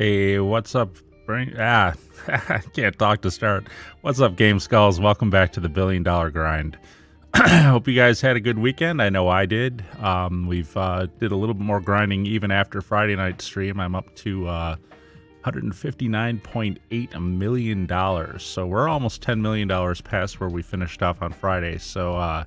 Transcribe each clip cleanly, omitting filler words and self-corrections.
Hey, what's up? I can't talk to start. What's up, Game Skulls? Welcome back to the $1 Billion Grind. Hope you guys had a good weekend. I know I did. We've did a little bit more grinding even after Friday night stream. I'm up to $159.8 million. So we're almost $10 million past where we finished off on Friday. So,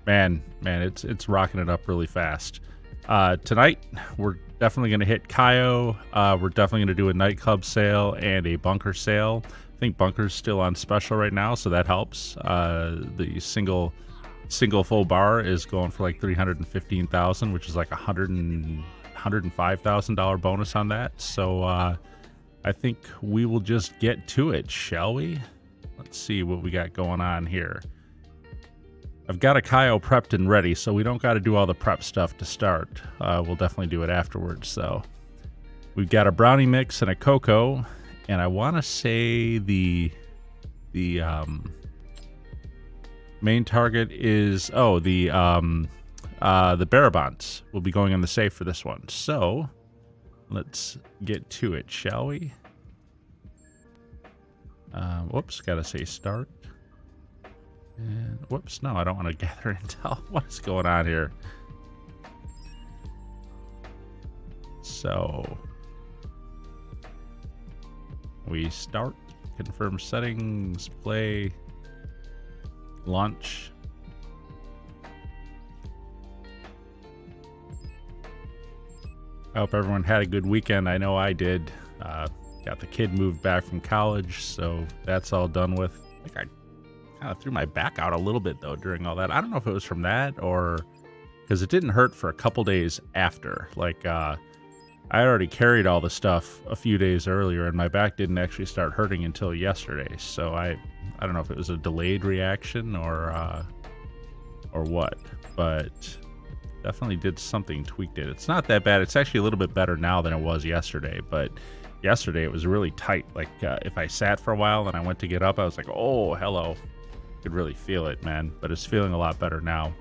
man, it's rocking it up really fast. Tonight, we're definitely going to hit Cayo. We're definitely going to do a nightclub sale and a bunker sale. I think bunker's still on special right now, so that helps. The single full bar is going for like $315,000, which is like $105,000 bonus on that. So I think we will just get to it, shall we? Let's see what we got going on here. I've got a Cayo prepped and ready, so we don't got to do all the prep stuff to start. We'll definitely do it afterwards. So we've got a brownie mix and a cocoa, and I want to say the main target is the Barabons will be going on the safe for this one. So let's get to it, shall we? Whoops, gotta say start. And whoops, no, I don't want to gather intel. What is going on here? So we start, confirm settings, play, launch. I hope everyone had a good weekend. I know I did. Got the kid moved back from college, so that's all done with. I think I kind of threw my back out a little bit though during all that. I don't know if it was from that or because it didn't hurt for a couple days after. Like I already carried all the stuff a few days earlier, and my back didn't actually start hurting until yesterday. So I don't know if it was a delayed reaction or what, but definitely did something, tweaked it. It's not that bad. It's actually a little bit better now than it was yesterday, but yesterday it was really tight. Like if I sat for a while and I went to get up, I was like, oh, hello. Could really feel it, man, but it's feeling a lot better now.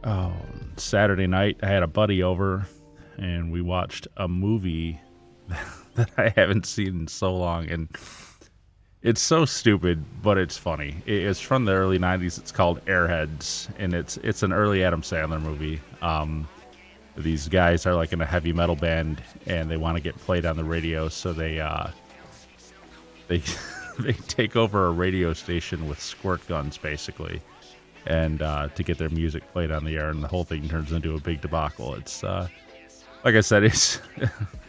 Oh, Saturday night I had a buddy over and we watched a movie that I haven't seen in so long, and it's so stupid, but it's funny. It's from the early 90s. It's called Airheads, and it's an early Adam Sandler movie. These guys are like in a heavy metal band and they want to get played on the radio, so they they take over a radio station with squirt guns, basically, and to get their music played on the air, and the whole thing turns into a big debacle. It's like I said, it's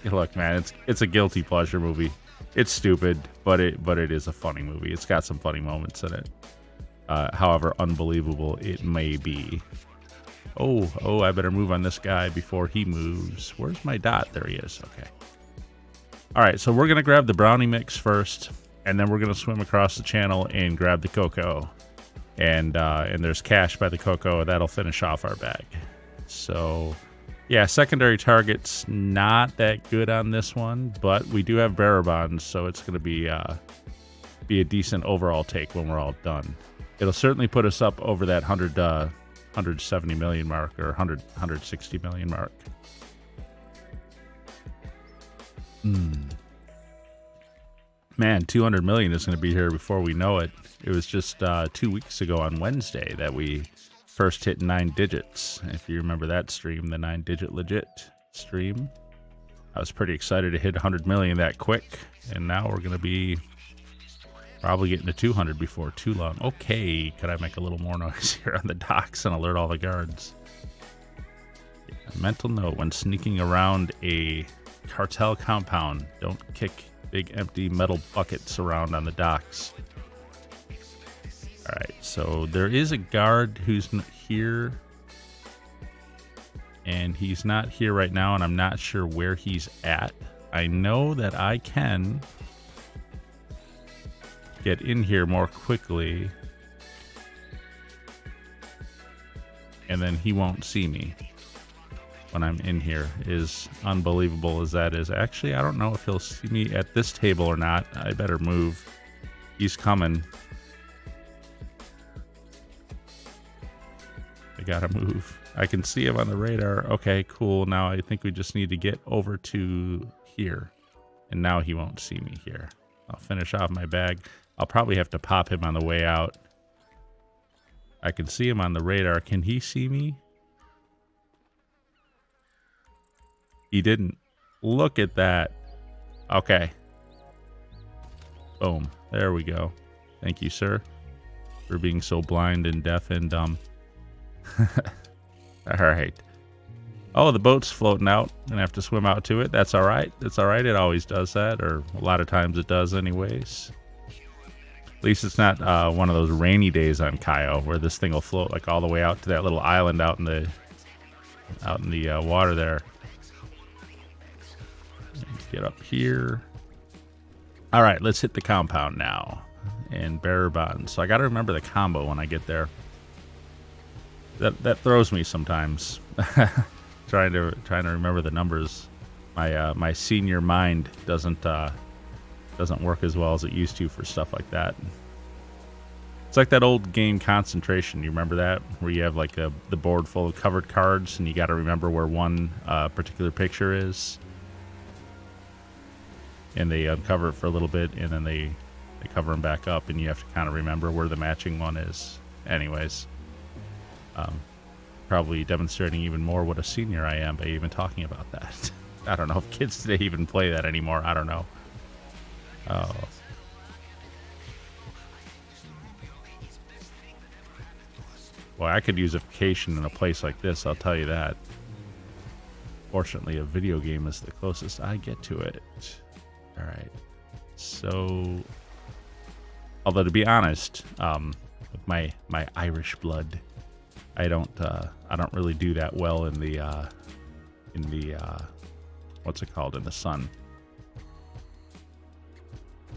look, man, it's a guilty pleasure movie. It's stupid, but it is a funny movie. It's got some funny moments in it. However unbelievable it may be. Oh, I better move on this guy before he moves. Where's my dot? There he is. Okay. All right, so we're gonna grab the brownie mix first, and then we're gonna swim across the channel and grab the cocoa, and there's cash by the cocoa that'll finish off our bag. So yeah, secondary target's not that good on this one, but we do have Barabons, so it's gonna be a decent overall take when we're all done. It'll certainly put us up over that 170 million mark, or 160 million mark. Man, 200 million is going to be here before we know it. It was just 2 weeks ago on Wednesday that we first hit 9 digits. If you remember that stream, the 9-digit legit stream, I was pretty excited to hit 100 million that quick, and now we're going to be probably getting to 200 before too long. Okay, could I make a little more noise here on the docks and alert all the guards? Yeah, mental note: when sneaking around a cartel compound, don't kick big empty metal buckets around on the docks. All right, so there is a guard who's here, and he's not here right now, and I'm not sure where he's at. I know that I can get in here more quickly, and then he won't see me when I'm in here. Is unbelievable as that is. Actually, I don't know if he'll see me at this table or not. I better move. He's coming. I gotta move. I can see him on the radar. Okay, cool. Now I think we just need to get over to here. And now he won't see me here. I'll finish off my bag. I'll probably have to pop him on the way out. I can see him on the radar. Can he see me? He didn't. Look at that. Okay. Boom. There we go. Thank you, sir, for being so blind and deaf and dumb. All right. Oh, the boat's floating out. Gonna have to swim out to it. That's all right. That's all right. It always does that, or a lot of times it does anyways. At least it's not one of those rainy days on Cayo where this thing will float like all the way out to that little island out in the water there. Let's get up here. All right, let's hit the compound now and bearer bonds. So I got to remember the combo when I get there. That throws me sometimes. trying to remember the numbers. My senior mind doesn't work as well as it used to for stuff like that. It's like that old game Concentration. You remember that, where you have like the board full of covered cards and you got to remember where one particular picture is, and they uncover it for a little bit and then they cover them back up and you have to kind of remember where the matching one is. Anyways, probably demonstrating even more what a senior I am by even talking about that. I don't know if kids today even play that anymore. I don't know. Oh. Boy, I could use a vacation in a place like this, I'll tell you that. Fortunately, a video game is the closest I get to it. All right. So, although to be honest, with my Irish blood, I don't really do that well in the what's it called, in the sun.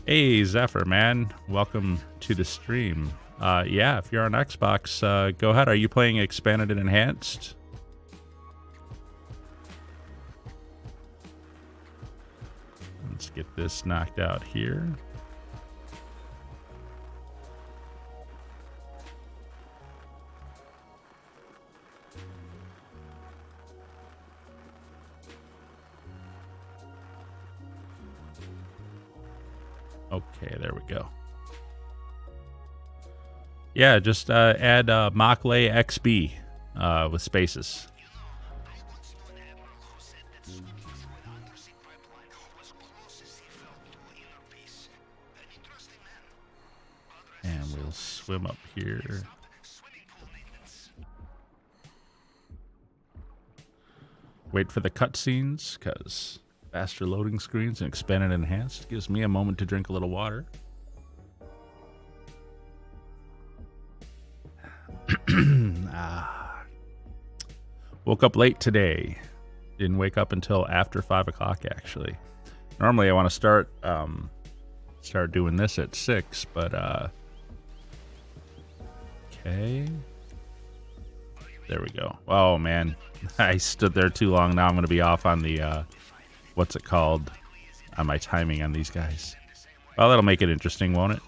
Hey Zephyr, man, welcome to the stream. Yeah, if you're on Xbox, go ahead. Are you playing Expanded and Enhanced? Let's get this knocked out here. Okay, there we go. Yeah, just add Mockley XB with spaces. And we'll swim up here. Wait for the cutscenes, because faster loading screens and Expanded and Enhanced gives me a moment to drink a little water. Woke up late today. Didn't wake up until after 5 o'clock, actually. Normally I want to start doing this at 6, but okay. There we go. Oh man, I stood there too long. Now I'm going to be off on the what's it called, on my timing on these guys. Well, that'll make it interesting, won't it?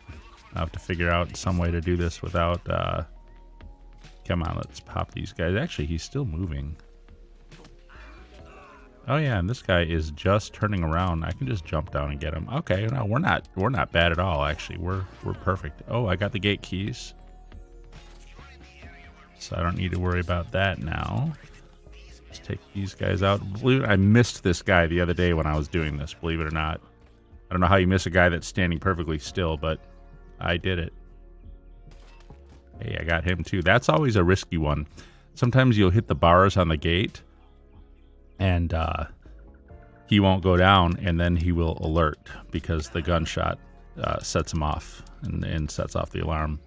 I'll have to figure out some way to do this without come on, let's pop these guys. Actually, he's still moving. Oh yeah, and this guy is just turning around. I can just jump down and get him. Okay, no, we're not bad at all, actually. We're perfect. Oh, I got the gate keys, so I don't need to worry about that now. Let's take these guys out. Believe it, I missed this guy the other day when I was doing this, believe it or not. I don't know how you miss a guy that's standing perfectly still, but I did it. Hey, I got him too. That's always a risky one. Sometimes you'll hit the bars on the gate and he won't go down, and then he will alert because the gunshot sets him off and sets off the alarm.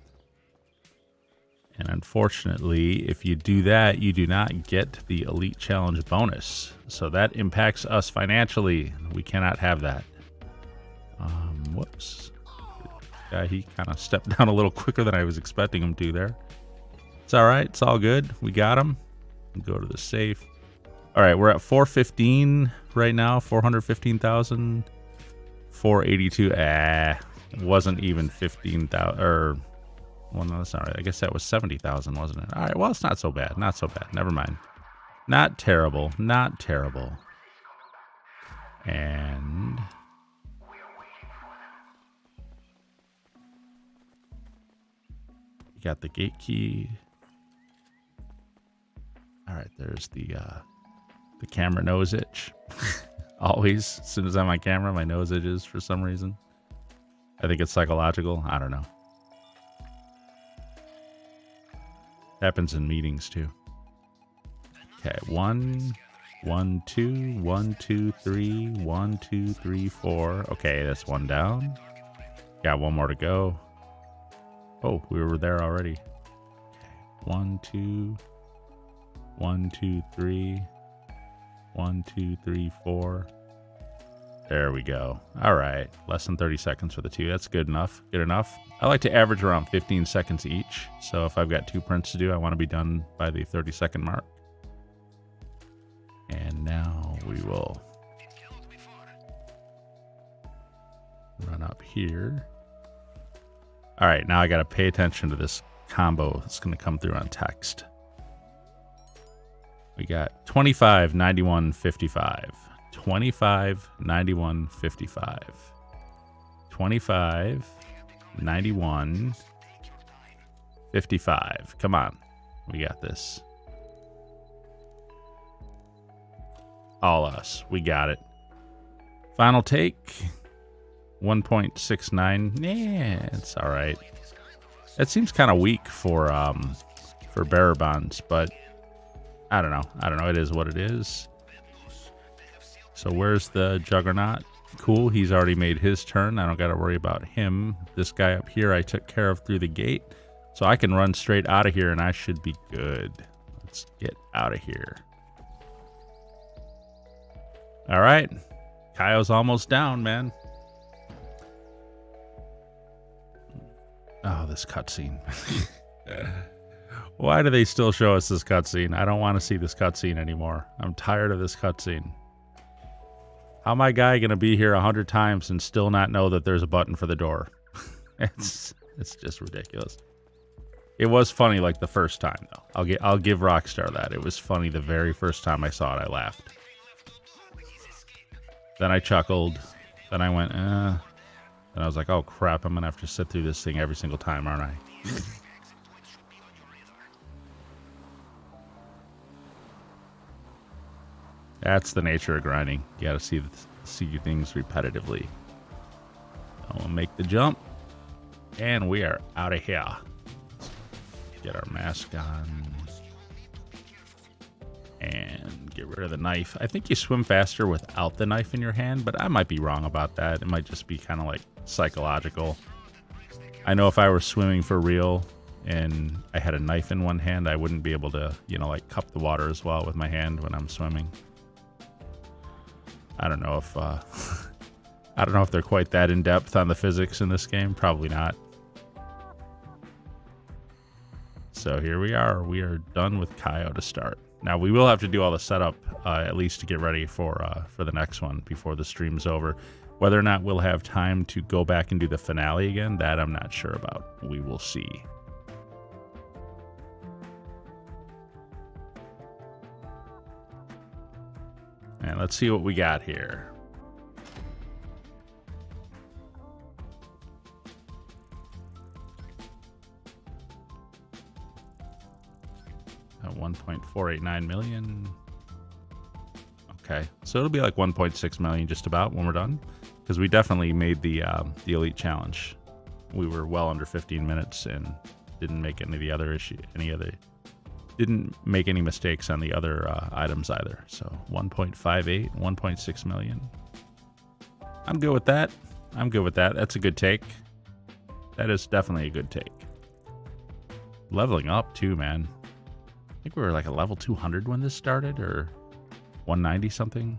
And unfortunately, if you do that, you do not get the Elite Challenge bonus. So that impacts us financially. We cannot have that. Whoops. He kind of stepped down a little quicker than I was expecting him to there. It's all right. It's all good. We got him. Go to the safe. All right, we're at 415 right now. 415,000. 482. It wasn't even 15,000 or Well, no, that's not right. I guess that was 70,000, wasn't it? All right, well, it's not so bad. Not so bad. Never mind. Not terrible. Not terrible. And you got the gate key. All right, there's the camera nose itch. Always, as soon as I'm on camera, my nose itches for some reason. I think it's psychological. I don't know. Happens in meetings too. Okay, 1, 1, 2, 1, 2, 3, 1, 2, 3, 4. Okay, that's one down. Got one more to go. Oh, we were there already. Okay, 1, 2, 1, 2, 3, 1, 2, 3, 4. There we go. All right, less than 30 seconds for the two. That's good enough. Good enough. I like to average around 15 seconds each. So if I've got 2 prints to do, I want to be done by the 30-second mark. And now we will run up here. All right, now I got to pay attention to this combo that's going to come through on text. We got 25, 91, 55. 25, 91, 55. 25, 91, 55. Come on. We got this. All us. We got it. Final take. 1.69. Yeah, it's all right. That seems kind of weak for bearer bonds, but I don't know. I don't know. It is what it is. So where's the Juggernaut? Cool. He's already made his turn. I don't got to worry about him. This guy up here I took care of through the gate. So I can run straight out of here and I should be good. Let's get out of here. All right. Cayo's almost down, man. Oh, this cutscene. Why do they still show us this cutscene? I don't want to see this cutscene anymore. I'm tired of this cutscene. How my guy gonna be here 100 times and still not know that there's a button for the door? It's just ridiculous. It was funny like the first time though. I'll give Rockstar that. It was funny the very first time I saw it. I laughed. Then I chuckled. Then I went, And I was like, oh crap, I'm gonna have to sit through this thing every single time, aren't I? That's the nature of grinding. You gotta see things repetitively. I'll make the jump. And we are out of here. Get our mask on. And get rid of the knife. I think you swim faster without the knife in your hand, but I might be wrong about that. It might just be kind of like psychological. I know if I were swimming for real and I had a knife in one hand, I wouldn't be able to, like cup the water as well with my hand when I'm swimming. I don't know if I don't know if they're quite that in depth on the physics in this game. Probably not. So here we are. We are done with Cayo to start. Now we will have to do all the setup at least to get ready for the next one before the stream's over. Whether or not we'll have time to go back and do the finale again, that I'm not sure about. We will see. And let's see what we got here. At 1.489 million. Okay, so it'll be like 1.6 million just about when we're done, because we definitely made the elite challenge. We were well under 15 minutes and didn't make didn't make any mistakes on the other items either. So 1.58, 1.6 million. I'm good with that. I'm good with that. That's a good take. That is definitely a good take. Leveling up too, man. I think we were like a level 200 when this started, or 190 something.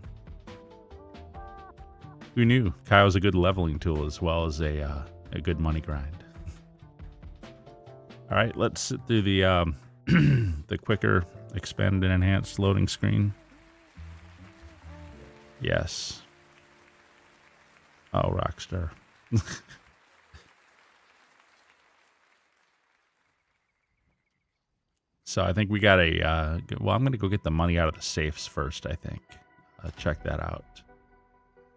Who knew? Cayo's a good leveling tool as well as a good money grind. All right, let's sit through the the quicker expanded and enhanced loading screen. Yes. Oh, Rockstar. So I think we got well, I'm going to go get the money out of the safes first, I think. Check that out.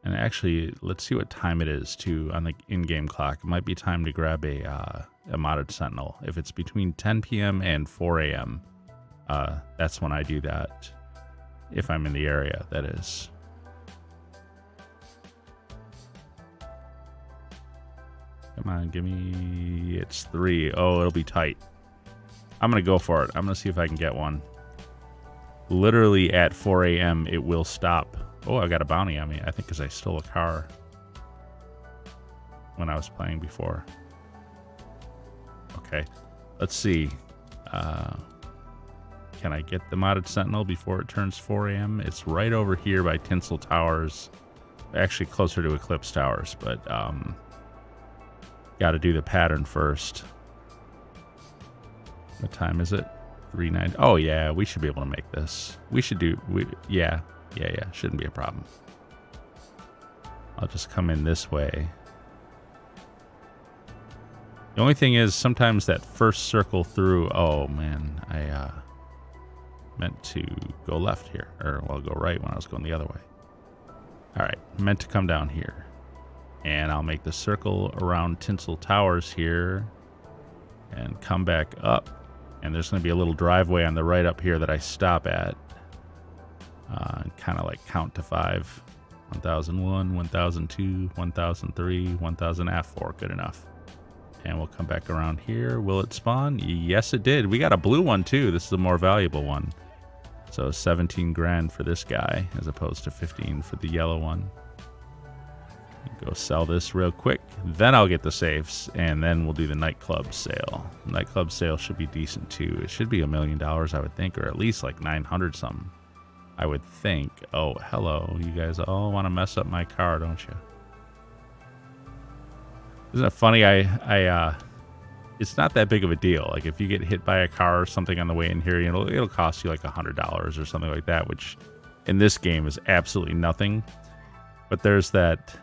And actually, let's see what time it is, too, on the in-game clock. It might be time to grab a modded sentinel. If it's between 10 p.m. and 4 a.m., that's when I do that. If I'm in the area, that is. Come on, give me... It's 3. Oh, it'll be tight. I'm going to go for it. I'm going to see if I can get one. Literally at 4 a.m., it will stop. Oh, I got a bounty on me. I think because I stole a car when I was playing before. Okay, let's see. Can I get the modded sentinel before it turns 4 a.m.? It's right over here by Tinsel Towers. Actually closer to Eclipse Towers, but got to do the pattern first. What time is it? 3:09. Oh yeah, we should be able to make this. We should do. Yeah. Shouldn't be a problem. I'll just come in this way. The only thing is sometimes that first circle through. Oh man, I meant to go left here, or well, go right when I was going the other way. All right, meant to come down here, and I'll make the circle around Tinsel Towers here, and come back up. And there's going to be a little driveway on the right up here that I stop at. Kind of like count to 5. 1001, 1002, 1003, 1000 F4. Good enough. And we'll come back around here. Will it spawn? Yes, it did. We got a blue one too. This is a more valuable one. So 17 grand for this guy as opposed to 15 for the yellow one. Go sell this real quick. Then I'll get the safes, and then we'll do the nightclub sale. The nightclub sale should be decent too. It should be $1 million, I would think, or at least like 900 something. I would think. Oh, hello. You guys all want to mess up my car, don't you? Isn't it funny? It's not that big of a deal. Like if you get hit by a car or something on the way in here, you know, it'll cost you like $100 or something like that, which in this game is absolutely nothing. But there's that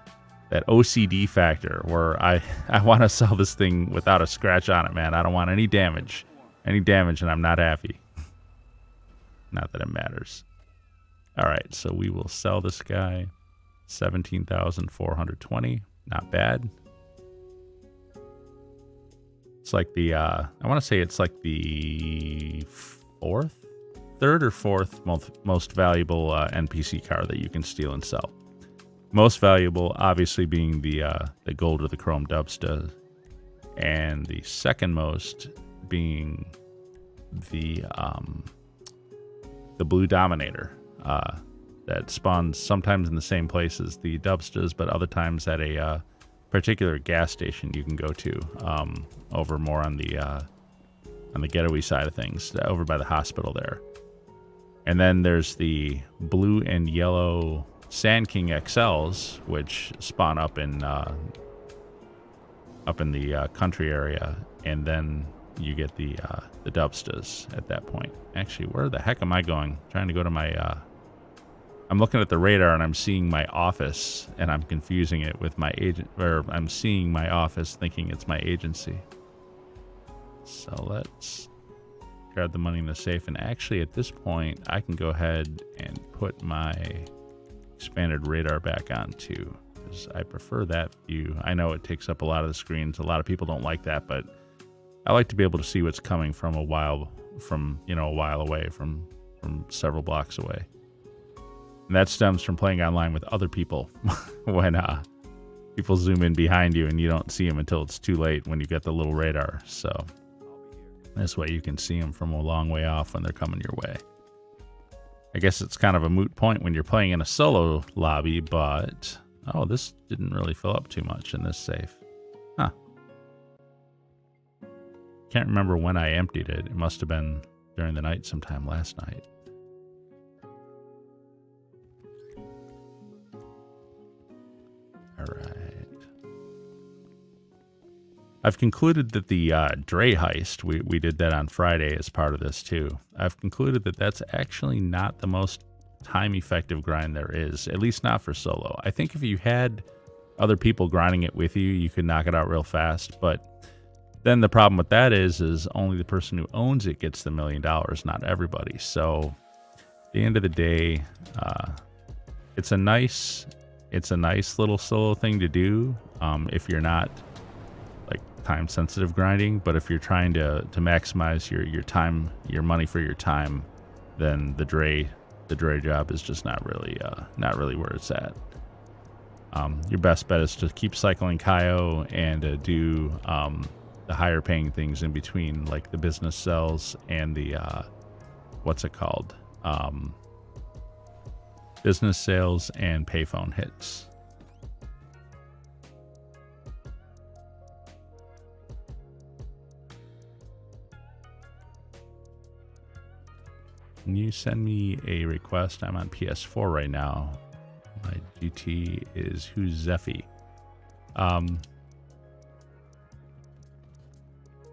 OCD factor where I want to sell this thing without a scratch on it, man. I don't want any damage, and I'm not happy. Not that it matters. All right, so we will sell this guy 17,420. Not bad. It's like the I want to say it's like the third or fourth most valuable NPC car that you can steal and sell. Most valuable, obviously, being the gold or the chrome dubsta, and the second most being the blue dominator that spawns sometimes in the same place as the dubstas, but other times at a particular gas station you can go to over more on the ghetto-y side of things, over by the hospital there. And then there's the blue and yellow Sand King XLs, which spawn up in the country area, and then you get the dubstas at that point. Actually, where the heck am I going? Trying to go to my I'm looking at the radar and I'm seeing my office, and I'm confusing it with my agent, or I'm seeing my office thinking it's my agency. So let's grab the money in the safe, and actually at this point I can go ahead and put my expanded radar back on too, because I prefer that view. I know it takes up a lot of the screens. A lot of people don't like that, but I like to be able to see what's coming from a while away, from several blocks away. And that stems from playing online with other people when people zoom in behind you and you don't see them until it's too late when you get the little radar. So this way you can see them from a long way off when they're coming your way. I guess it's kind of a moot point when you're playing in a solo lobby, but oh, this didn't really fill up too much in this safe. Huh. Can't remember when I emptied it. It must have been during the night sometime last night. All right. I've concluded that the Dre heist, we did that on Friday as part of this too. I've concluded that that's actually not the most time-effective grind there is, at least not for solo. I think if you had other people grinding it with you, you could knock it out real fast, but Then the problem with that is only the person who owns it gets the $1 million, not everybody. So at the end of the day, it's a nice little solo thing to do if you're not like time sensitive grinding. But if you're trying to maximize your time, your money for your time, then the Dre job is just not really where it's at. Your best bet is to keep cycling Cayo and do the higher paying things in between, like the business cells and the what's it called? Business sales and payphone hits. Can you send me a request? I'm on PS4 right now. My GT is who's Zeffy.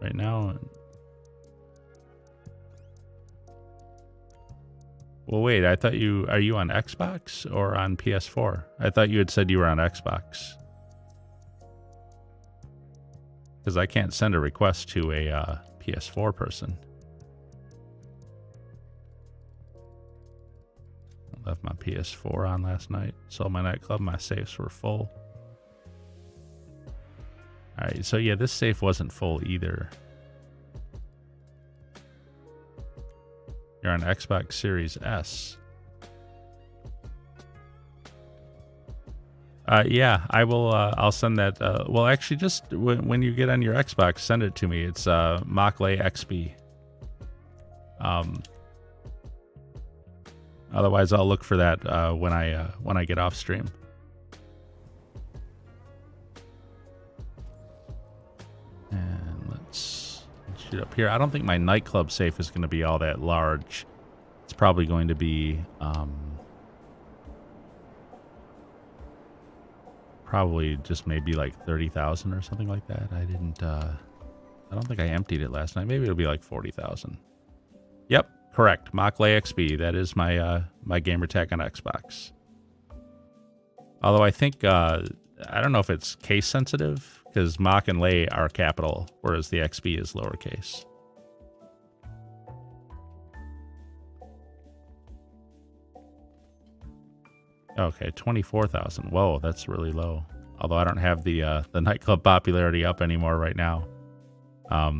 Right now. Well, wait, I thought are you on Xbox or on PS4? I thought you had said you were on Xbox. Because I can't send a request to a PS4 person. I left my PS4 on last night. Sold my nightclub, my safes were full. Alright, so yeah, this safe wasn't full either. You're on Xbox Series S. Yeah, I will. I'll send that. Well, actually, just when you get on your Xbox, send it to me. It's Mockley XB. Otherwise, I'll look for that when I get off stream. And let's shoot up here. I don't think my nightclub safe is going to be all that large. It's probably going to be probably just maybe like 30,000 or something like that. I don't think I emptied it last night. Maybe it'll be like 40,000. Yep, correct. Mockley XB. That is my my gamer tag on Xbox. Although I think I don't know if it's case sensitive, because Mock and Lay are capital, whereas the XB is lowercase. Okay, 24,000. Whoa, that's really low. Although I don't have the nightclub popularity up anymore right now. I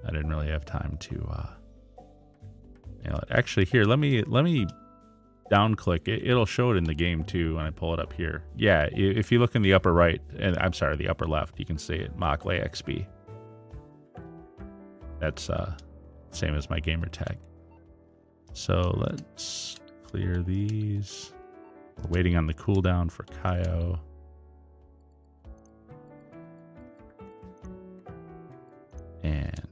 didn't really have time to. You know, actually, here, let me down click it. It'll show it in the game too when I pull it up here. Yeah, if you look in the upper right, and I'm sorry, the upper left, you can see it. Mockley XB. That's same as my gamer tag. So let's clear these. We're waiting on the cooldown for Cayo. And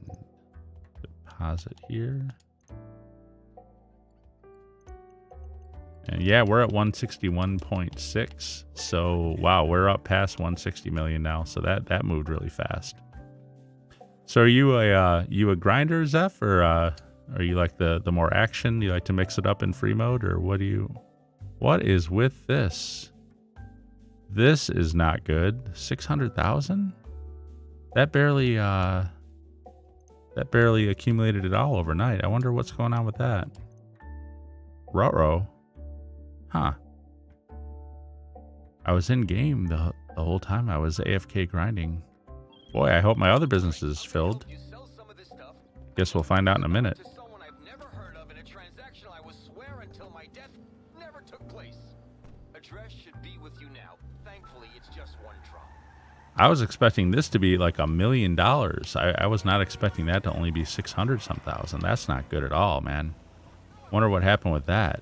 deposit here. And yeah, we're at 161.6. So wow, we're up past 160 million now. So that moved really fast. So are you a grinder, Zeph, or are you like the more action? You like to mix it up in free mode, or what is with this? This is not good. 600,000? That barely accumulated at all overnight. I wonder what's going on with that. Ruh-roh. Huh. I was in game the whole time. I was AFK grinding. Boy, I hope my other business is filled. Guess we'll find out in a minute. I was expecting this to be like $1 million. I was not expecting that to only be 600-some thousand. That's not good at all, man. Wonder what happened with that.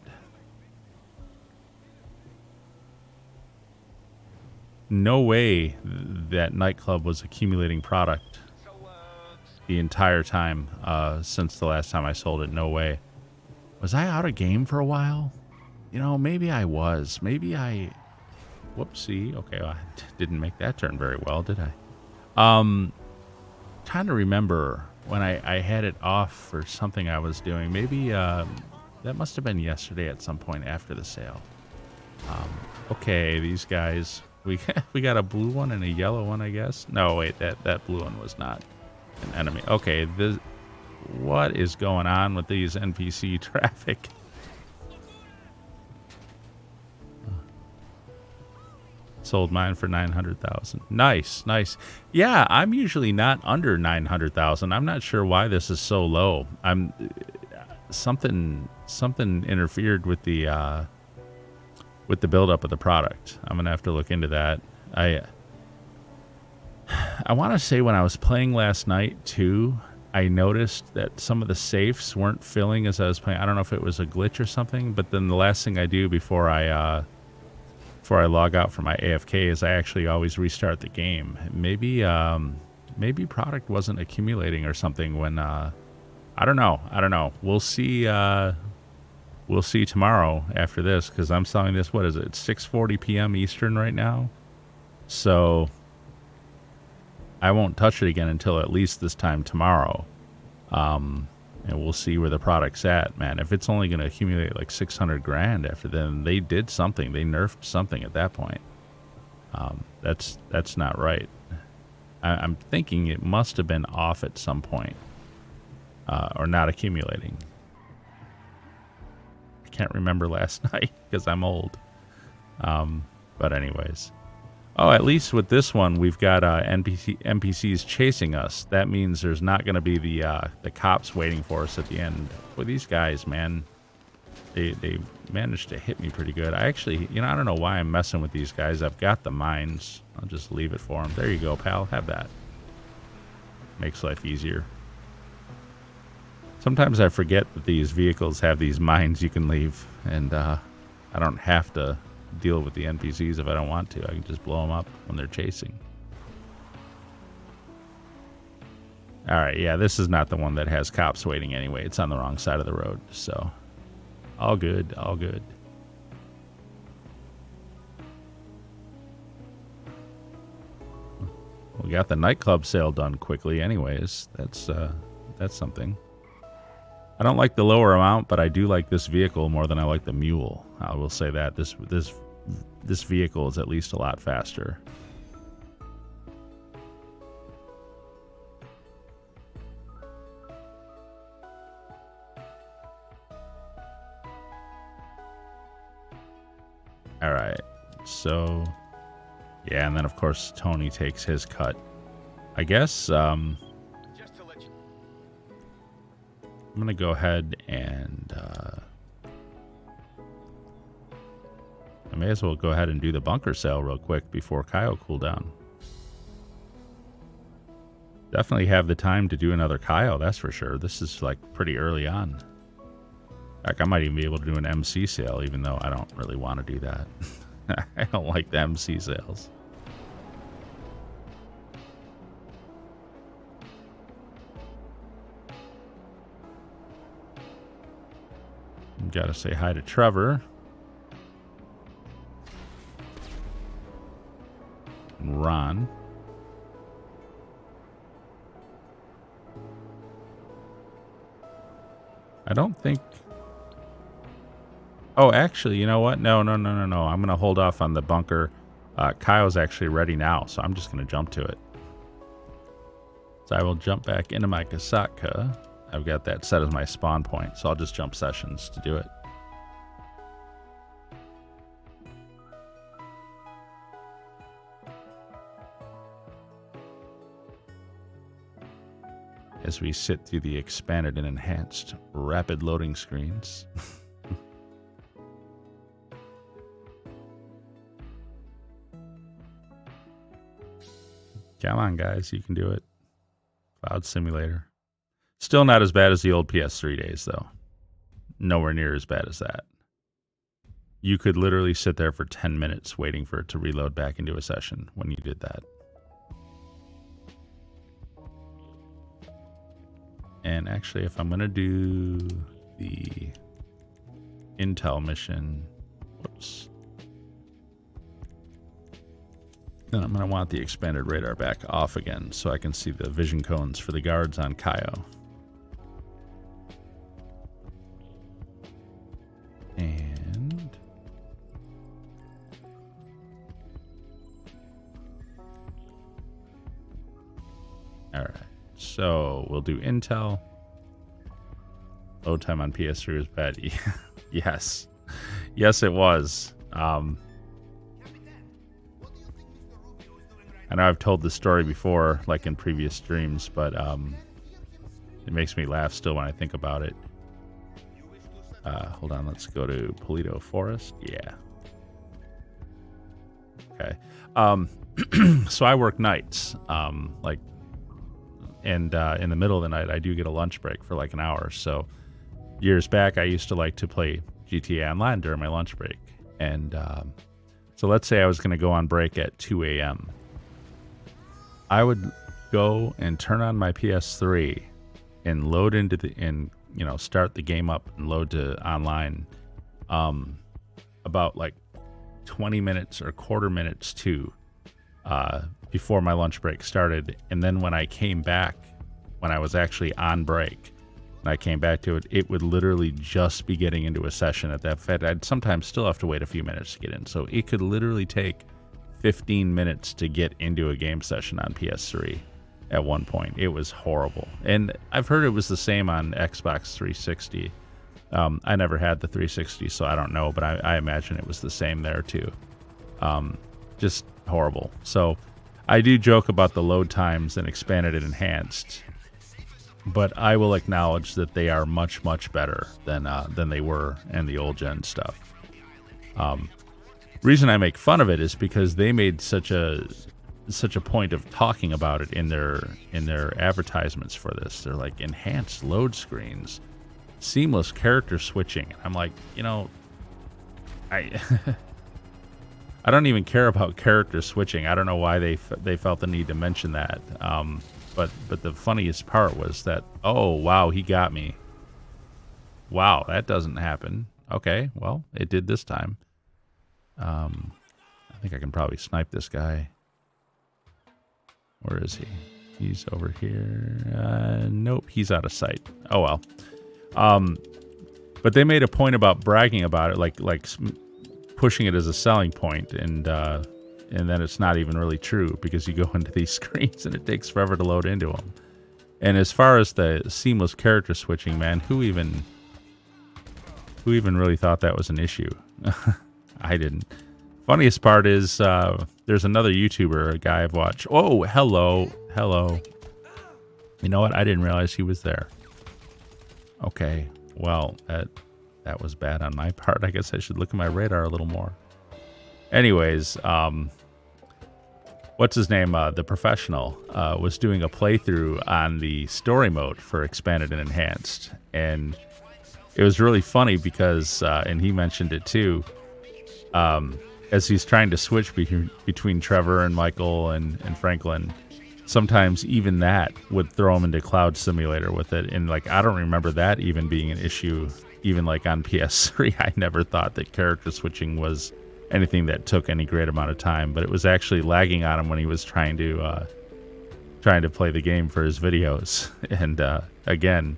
No way that nightclub was accumulating product the entire time since the last time I sold it. No way. Was I out of game for a while? You know, maybe I was. Maybe I... Whoopsie. Okay, well, I didn't make that turn very well, did I? Trying to remember when I had it off for something I was doing. Maybe that must have been yesterday at some point after the sale. Okay, these guys We got a blue one and a yellow one, I guess. No, wait, that blue one was not an enemy. Okay, what is going on with these NPC traffic? Sold mine for 900,000. Nice, nice. Yeah, I'm usually not under 900,000. I'm not sure why this is so low. Something interfered with the buildup of the product. I'm gonna have to look into that. I want to say when I was playing last night too, I noticed that some of the safes weren't filling as I was playing. I don't know if it was a glitch or something, but then the last thing I do before I log out from my AFK is I actually always restart the game. Maybe product wasn't accumulating or something when I don't know. We'll see tomorrow after this, because I'm selling this, what is it, 6:40 p.m. Eastern right now, so I won't touch it again until at least this time tomorrow. And we'll see where the product's at, man. If it's only going to accumulate like 600 grand after then, they did something. They nerfed something at that point. That's not right. I'm thinking it must have been off at some point, or not accumulating. I can't remember last night because I'm old. But anyways. Oh, at least with this one, we've got NPCs chasing us. That means there's not going to be the cops waiting for us at the end. Boy, these guys, man, they managed to hit me pretty good. I actually, I don't know why I'm messing with these guys. I've got the mines. I'll just leave it for them. There you go, pal. Have that. Makes life easier. Sometimes I forget that these vehicles have these mines you can leave, and I don't have to deal with the NPCs if I don't want to. I can just blow them up when they're chasing. Alright, yeah, this is not the one that has cops waiting anyway. It's on the wrong side of the road, so all good, all good. We got the nightclub sale done quickly anyways. That's something. I don't like the lower amount, but I do like this vehicle more than I like the mule. I will say that this vehicle is at least a lot faster. All right, so yeah, and then of course Tony takes his cut. I guess I'm gonna go ahead and I may as well go ahead and do the bunker sale real quick before Cayo cool down. Definitely have the time to do another Cayo, that's for sure. This is like pretty early on. Heck, I might even be able to do an MC sale, even though I don't really want to do that. I don't like the MC sales. Gotta say hi to Trevor. And Ron. I don't think... Oh, actually, you know what? No. I'm going to hold off on the bunker. Cayo's actually ready now, so I'm just going to jump to it. So I will jump back into my Kasatka. I've got that set as my spawn point, so I'll just jump sessions to do it. As we sit through the expanded and enhanced rapid loading screens. Come on, guys, you can do it. Cloud Simulator. Still not as bad as the old PS3 days, though. Nowhere near as bad as that. You could literally sit there for 10 minutes waiting for it to reload back into a session when you did that. And actually, if I'm going to do the Intel mission, whoops. Then I'm going to want the expanded radar back off again so I can see the vision cones for the guards on Cayo. And So we'll do Intel. Load time on PS3 was bad. Yes. Yes, it was. I know I've told this story before, like in previous streams, but it makes me laugh still when I think about it. Hold on, let's go to Polito Forest. Yeah. Okay. So I work nights, and in the middle of the night, I do get a lunch break for like an hour. So years back, I used to like to play GTA Online during my lunch break. And so let's say I was going to go on break at 2 a.m. I would go and turn on my PS3 and load into start the game up and load to online about like 20 minutes or quarter minutes to before my lunch break started. And then when I came back, when I was actually on break, and I came back to it, it would literally just be getting into a session at that fed. I'd sometimes still have to wait a few minutes to get in. So it could literally take 15 minutes to get into a game session on PS3 at one point. It was horrible. And I've heard it was the same on Xbox 360. I never had the 360, so I don't know, but I imagine it was the same there too. Just horrible. So I do joke about the load times and expanded and enhanced, but I will acknowledge that they are much, much better than they were in the old gen stuff. Reason I make fun of it is because they made such a point of talking about it in their advertisements for this. They're like, enhanced load screens, seamless character switching. I'm like, I I don't even care about character switching. I don't know why they felt the need to mention that. But the funniest part was that, oh wow, he got me. Wow, that doesn't happen. Okay, well, it did this time. I think I can probably snipe this guy. Where is he? He's over here. Nope, he's out of sight. Oh well. But they made a point about bragging about it, like pushing it as a selling point, and then it's not even really true because you go into these screens and it takes forever to load into them. And as far as the seamless character switching, man, who even really thought that was an issue? I didn't. Funniest part is there's another YouTuber, a guy I've watched. Oh, hello. You know what? I didn't realize he was there. Okay, well, that was bad on my part. I guess I should look at my radar a little more. Anyways, what's his name? The Professional was doing a playthrough on the story mode for Expanded and Enhanced. And it was really funny because, and he mentioned it too, as he's trying to switch between Trevor and Michael and Franklin, sometimes even that would throw him into Cloud Simulator with it. And like, I don't remember that even being an issue, even like on PS3. I never thought that character switching was anything that took any great amount of time, but it was actually lagging on him when he was trying to play the game for his videos. And again,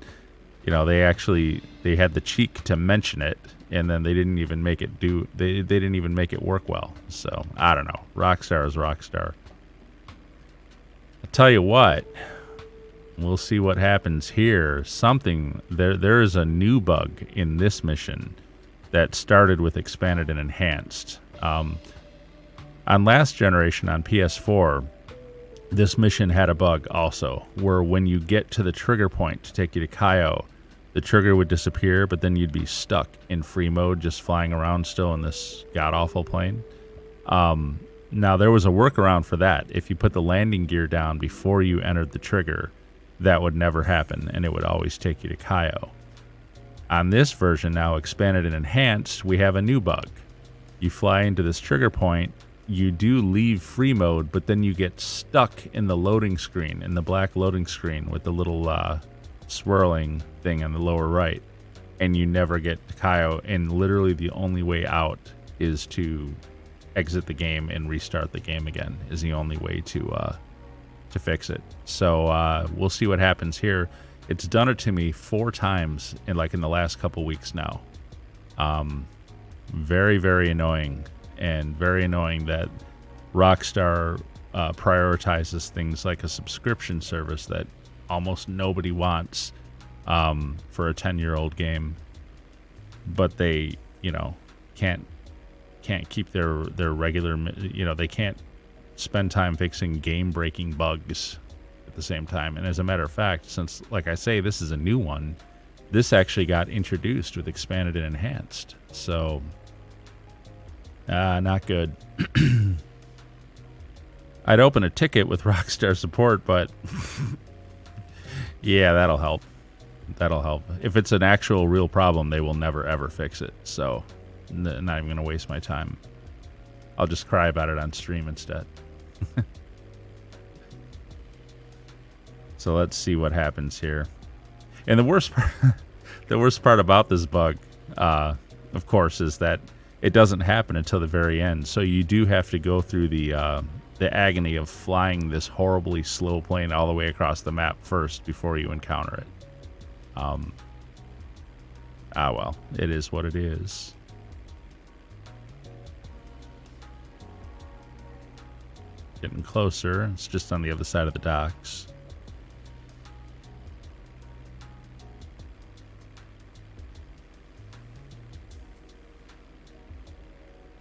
they had the cheek to mention it, and then they didn't even make it they didn't even make it work well. So I don't know. Rockstar is Rockstar. I tell you what, we'll see what happens here. There is a new bug in this mission that started with Expanded and Enhanced. On last generation on PS4, this mission had a bug also, where when you get to the trigger point to take you to Cayo, the trigger would disappear, but then you'd be stuck in free mode, just flying around still in this god-awful plane. Now, there was a workaround for that. If you put the landing gear down before you entered the trigger, that would never happen, and it would always take you to Cayo. On this version, now Expanded and Enhanced, we have a new bug. You fly into this trigger point, you do leave free mode, but then you get stuck in the loading screen, in the black loading screen with the little swirling thing on the lower right, and you never get to Cayo, and literally the only way out is to exit the game and restart the game again, is the only way to fix it. So we'll see what happens here. It's done it to me 4 times in the last couple weeks now. Very, very annoying, and very annoying that Rockstar prioritizes things like a subscription service that almost nobody wants for a 10-year-old game, but they, you know, can't keep their regular, you know, they can't spend time fixing game-breaking bugs at the same time. And as a matter of fact, since, like I say, this is a new one, this actually got introduced with expanded and enhanced. So, not good. I'd open a ticket with Rockstar support, but yeah, that'll help. That'll help. If it's an actual real problem, they will never ever fix it. So, not even going to waste my time. I'll just cry about it on stream instead. So let's see what happens here. And the worst part about this bug, of course, is that it doesn't happen until the very end. So you do have to go through the agony of flying this horribly slow plane all the way across the map first before you encounter it. Well, it is what it is. Getting closer. It's just on the other side of the docks.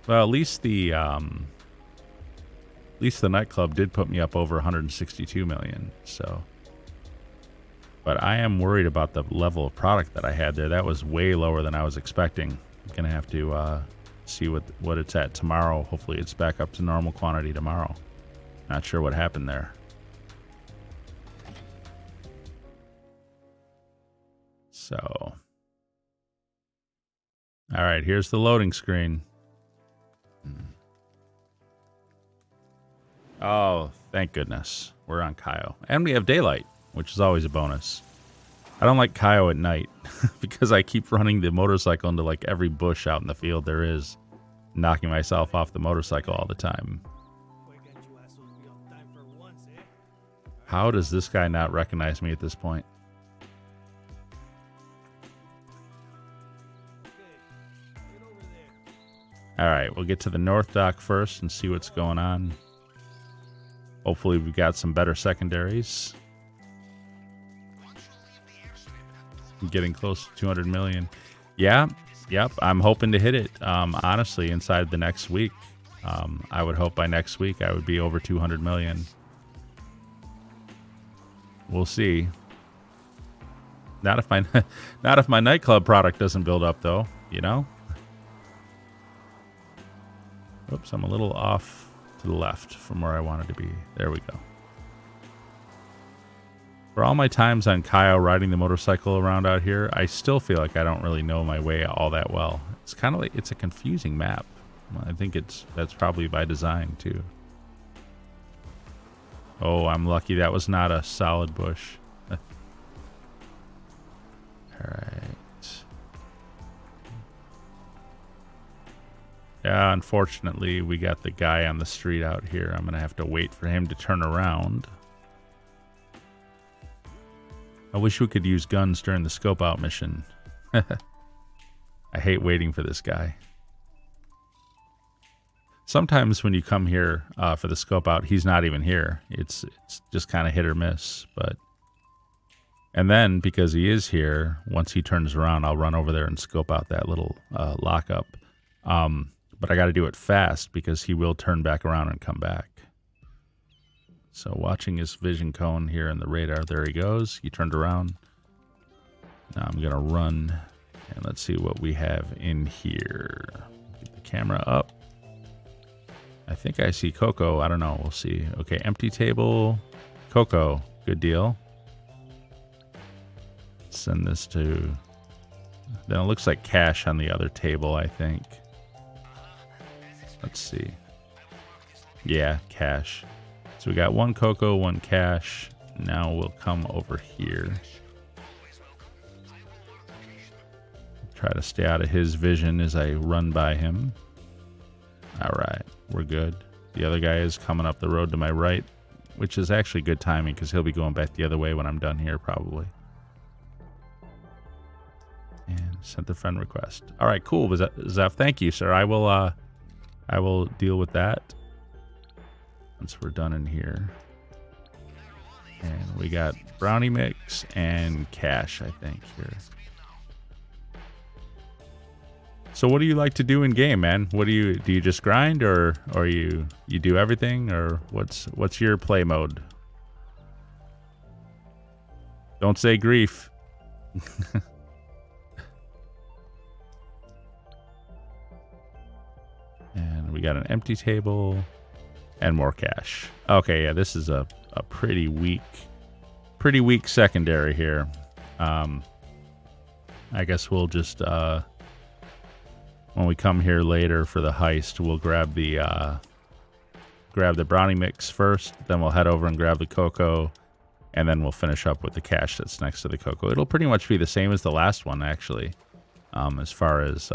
Well, at least the nightclub did put me up over 162 million. So, but I am worried about the level of product that I had there. That was way lower than I was expecting. I'm gonna have to see what it's at tomorrow. Hopefully, it's back up to normal quantity tomorrow. Not sure what happened there. So, all right, here's the loading screen. Oh, thank goodness. We're on Cayo. And we have daylight, which is always a bonus. I don't like Cayo at night because I keep running the motorcycle into like every bush out in the field there is, knocking myself off the motorcycle all the time. How does this guy not recognize me at this point? All right, we'll get to the north dock first and see what's going on. Hopefully we've got some better secondaries. I'm getting close to 200 million. Yeah, yep, I'm hoping to hit it. Honestly, inside the next week. I would hope by next week I would be over 200 million. We'll see. Not if my nightclub product doesn't build up though, you know? Oops, I'm a little off to the left from where I wanted to be. There we go. For all my times on Cayo riding the motorcycle around out here, I still feel like I don't really know my way all that well. It's kind of like, it's a confusing map. I think that's probably by design too. Oh, I'm lucky that was not a solid bush. All right. Yeah, unfortunately, we got the guy on the street out here. I'm going to have to wait for him to turn around. I wish we could use guns during the scope out mission. I hate waiting for this guy. Sometimes when you come here for the scope out, he's not even here. It's just kind of hit or miss. And then, because he is here, once he turns around, I'll run over there and scope out that little lockup. But I got to do it fast because he will turn back around and come back. So watching his vision cone here in the radar. There he goes. He turned around. Now I'm going to run. And let's see what we have in here. Get the camera up. I think I see Coco. I don't know. We'll see. Okay, empty table. Coco. Good deal. Send this to... Then it looks like cash on the other table, I think. Let's see. Yeah, cash. So we got one Coco, one cash. Now we'll come over here. Try to stay out of his vision as I run by him. All right, we're good. The other guy is coming up the road to my right, which is actually good timing because he'll be going back the other way when I'm done here probably. And sent the friend request. All right, cool. Zeph, thank you, sir. I will deal with that once we're done in here. And we got brownie mix and cash, I think, here. So what do you like to do in game, man? What do you just grind, or you do everything, or what's your play mode? Don't say grief. And we got an empty table and more cash. Okay, yeah, this is a pretty weak secondary here. I guess we'll just when we come here later for the heist, we'll grab the brownie mix first, then we'll head over and grab the cocoa, and then we'll finish up with the cash that's next to the cocoa. It'll pretty much be the same as the last one, actually, as far as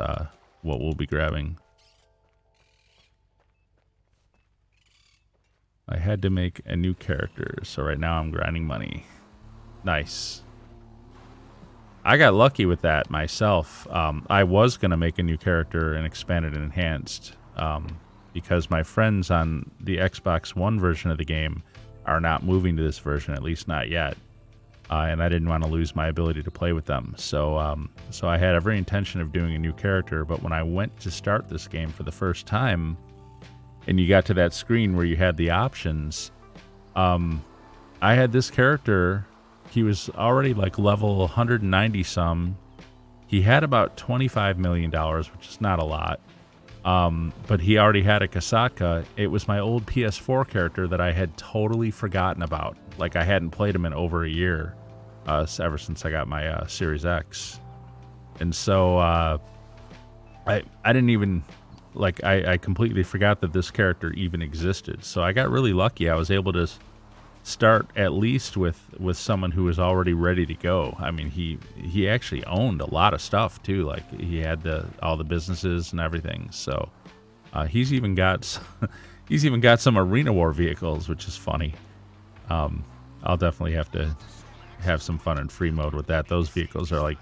what we'll be grabbing. I had to make a new character, so right now I'm grinding money. Nice. I got lucky with that myself. I was going to make a new character and expanded and enhanced because my friends on the Xbox One version of the game are not moving to this version, at least not yet. And I didn't want to lose my ability to play with them. So so I had every intention of doing a new character, but when I went to start this game for the first time, and you got to that screen where you had the options, I had this character. He was already like level 190 some. He had about $25 million, which is not a lot. But he already had a Kasaka. It was my old PS4 character that I had totally forgotten about. Like I hadn't played him in over a year, ever since I got my Series X. And so I didn't even, like, I completely forgot that this character even existed. So I got really lucky. I was able to start at least with someone who was already ready to go. I mean, he actually owned a lot of stuff too. Like he had all the businesses and everything. So he's even got some arena war vehicles, which is funny. I'll definitely have to have some fun in free mode with that. Those vehicles are like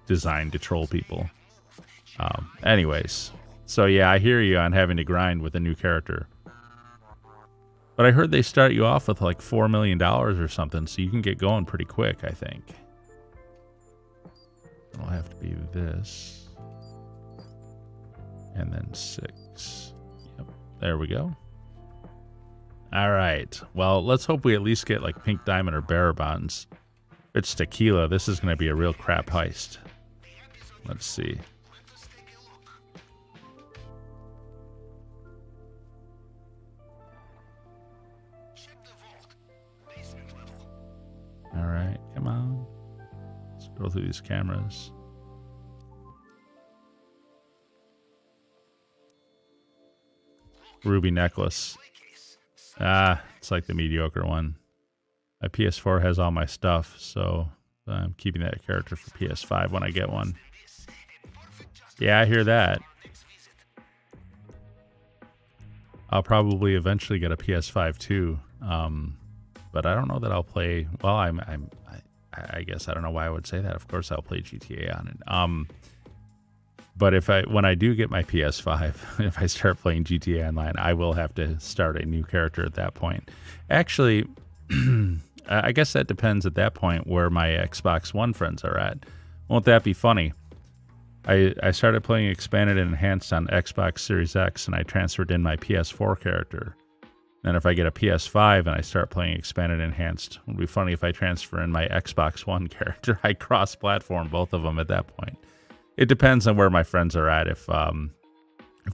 designed to troll people. Anyways, so yeah, I hear you on having to grind with a new character. But I heard they start you off with like $4 million or something, so you can get going pretty quick, I think. It'll have to be this. And then 6. Yep, there we go. All right. Well, let's hope we at least get like pink diamond or bearer bonds. If it's tequila, this is going to be a real crap heist. Let's see. All right, come on. Let's go through these cameras. Ruby necklace. It's like the mediocre one. My PS4 has all my stuff, so I'm keeping that character for PS5 when I get one. Yeah, I hear that. I'll probably eventually get a PS5 too. But I don't know that I'll play. Well, I guess I don't know why I would say that. Of course, I'll play GTA on it. But when I do get my PS5, if I start playing GTA Online, I will have to start a new character at that point. Actually, I guess that depends at that point where my Xbox One friends are at. Won't that be funny? I started playing Expanded and Enhanced on Xbox Series X, and I transferred in my PS4 character. And if I get a PS5 and I start playing Expanded and Enhanced, it would be funny if I transfer in my Xbox One character. I cross-platform both of them at that point. It depends on where my friends are at, if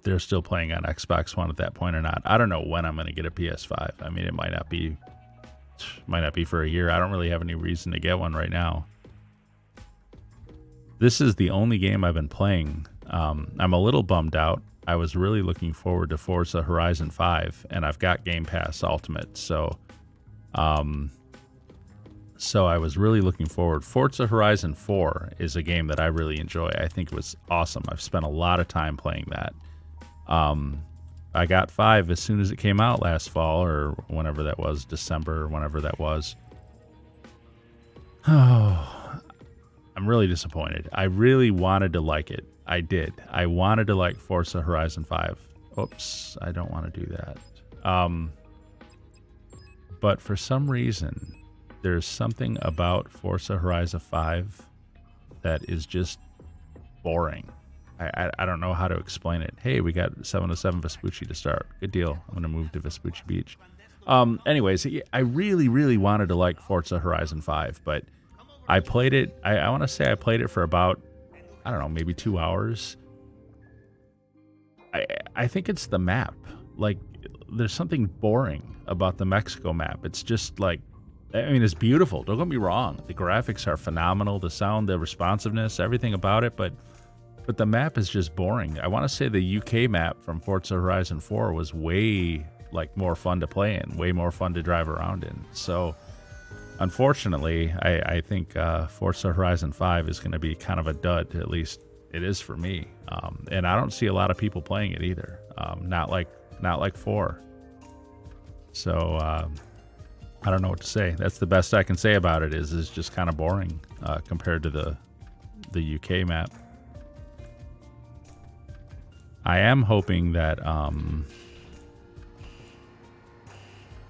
they're still playing on Xbox One at that point or not. I don't know when I'm going to get a PS5. I mean, it might not be for a year. I don't really have any reason to get one right now. This is the only game I've been playing. I'm a little bummed out. I was really looking forward to Forza Horizon 5, and I've got Game Pass Ultimate, so I was really looking forward. Forza Horizon 4 is a game that I really enjoy. I think it was awesome. I've spent a lot of time playing that. I got 5 as soon as it came out last fall, or whenever that was, December, or whenever that was. Oh, I'm really disappointed. I really wanted to like it. I did. I wanted to like Forza Horizon 5. Oops, I don't want to do that. But for some reason, there's something about Forza Horizon 5 that is just boring. I don't know how to explain it. Hey, we got 707 Vespucci to start. Good deal. I'm going to move to Vespucci Beach. Anyways, I really, really wanted to like Forza Horizon 5, but I played it. I want to say I played it for about, I don't know, maybe 2 hours. I think it's the map. Like, there's something boring about the Mexico map. It's just like, I mean, it's beautiful. Don't get me wrong. The graphics are phenomenal. The sound, the responsiveness, everything about it. But the map is just boring. I want to say the UK map from Forza Horizon 4 was way like more fun to play in, way more fun to drive around in. So unfortunately, I think Forza Horizon 5 is going to be kind of a dud. At least it is for me. And I don't see a lot of people playing it either. Not like 4. So I don't know what to say. That's the best I can say about it. Is just kind of boring compared to the UK map. I am hoping that I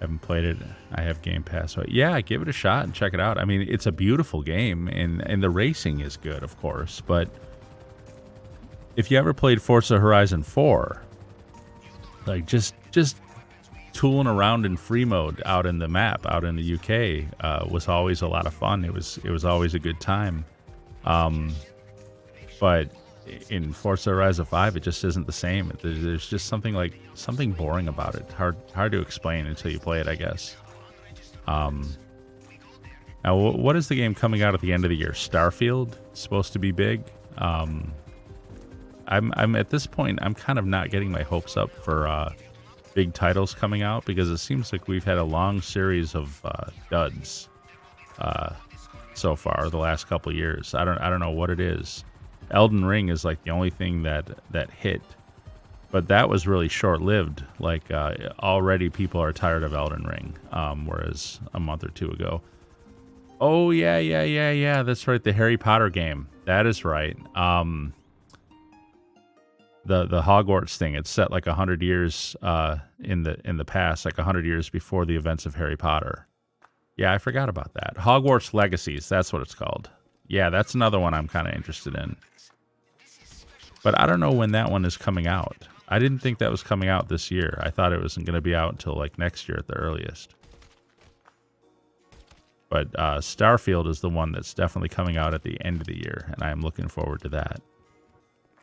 haven't played it. I have Game Pass. So yeah, give it a shot and check it out. I mean, it's a beautiful game, and the racing is good, of course. But if you ever played Forza Horizon 4, like just tooling around in free mode out in the map, out in the UK, was always a lot of fun. It was always a good time. But in Forza Horizon 5, it just isn't the same. There's just something boring about it. Hard to explain until you play it, I guess. Now, what is the game coming out at the end of the year? Starfield? It's supposed to be big. I'm at this point, I'm kind of not getting my hopes up for big titles coming out, because it seems like we've had a long series of duds so far the last couple of years. I don't know what it is. Elden Ring is like the only thing that hit, but that was really short-lived. Like already people are tired of Elden Ring, whereas a month or two ago. Oh yeah, that's right, the Harry Potter game. That is right. The Hogwarts thing. It's set like 100 years in the past, like 100 years before the events of Harry Potter. Yeah, I forgot about that. Hogwarts Legacies. That's what it's called. Yeah, that's another one I'm kind of interested in. But I don't know when that one is coming out. I didn't think that was coming out this year. I thought it wasn't going to be out until like next year at the earliest. But Starfield is the one that's definitely coming out at the end of the year, and I'm looking forward to that.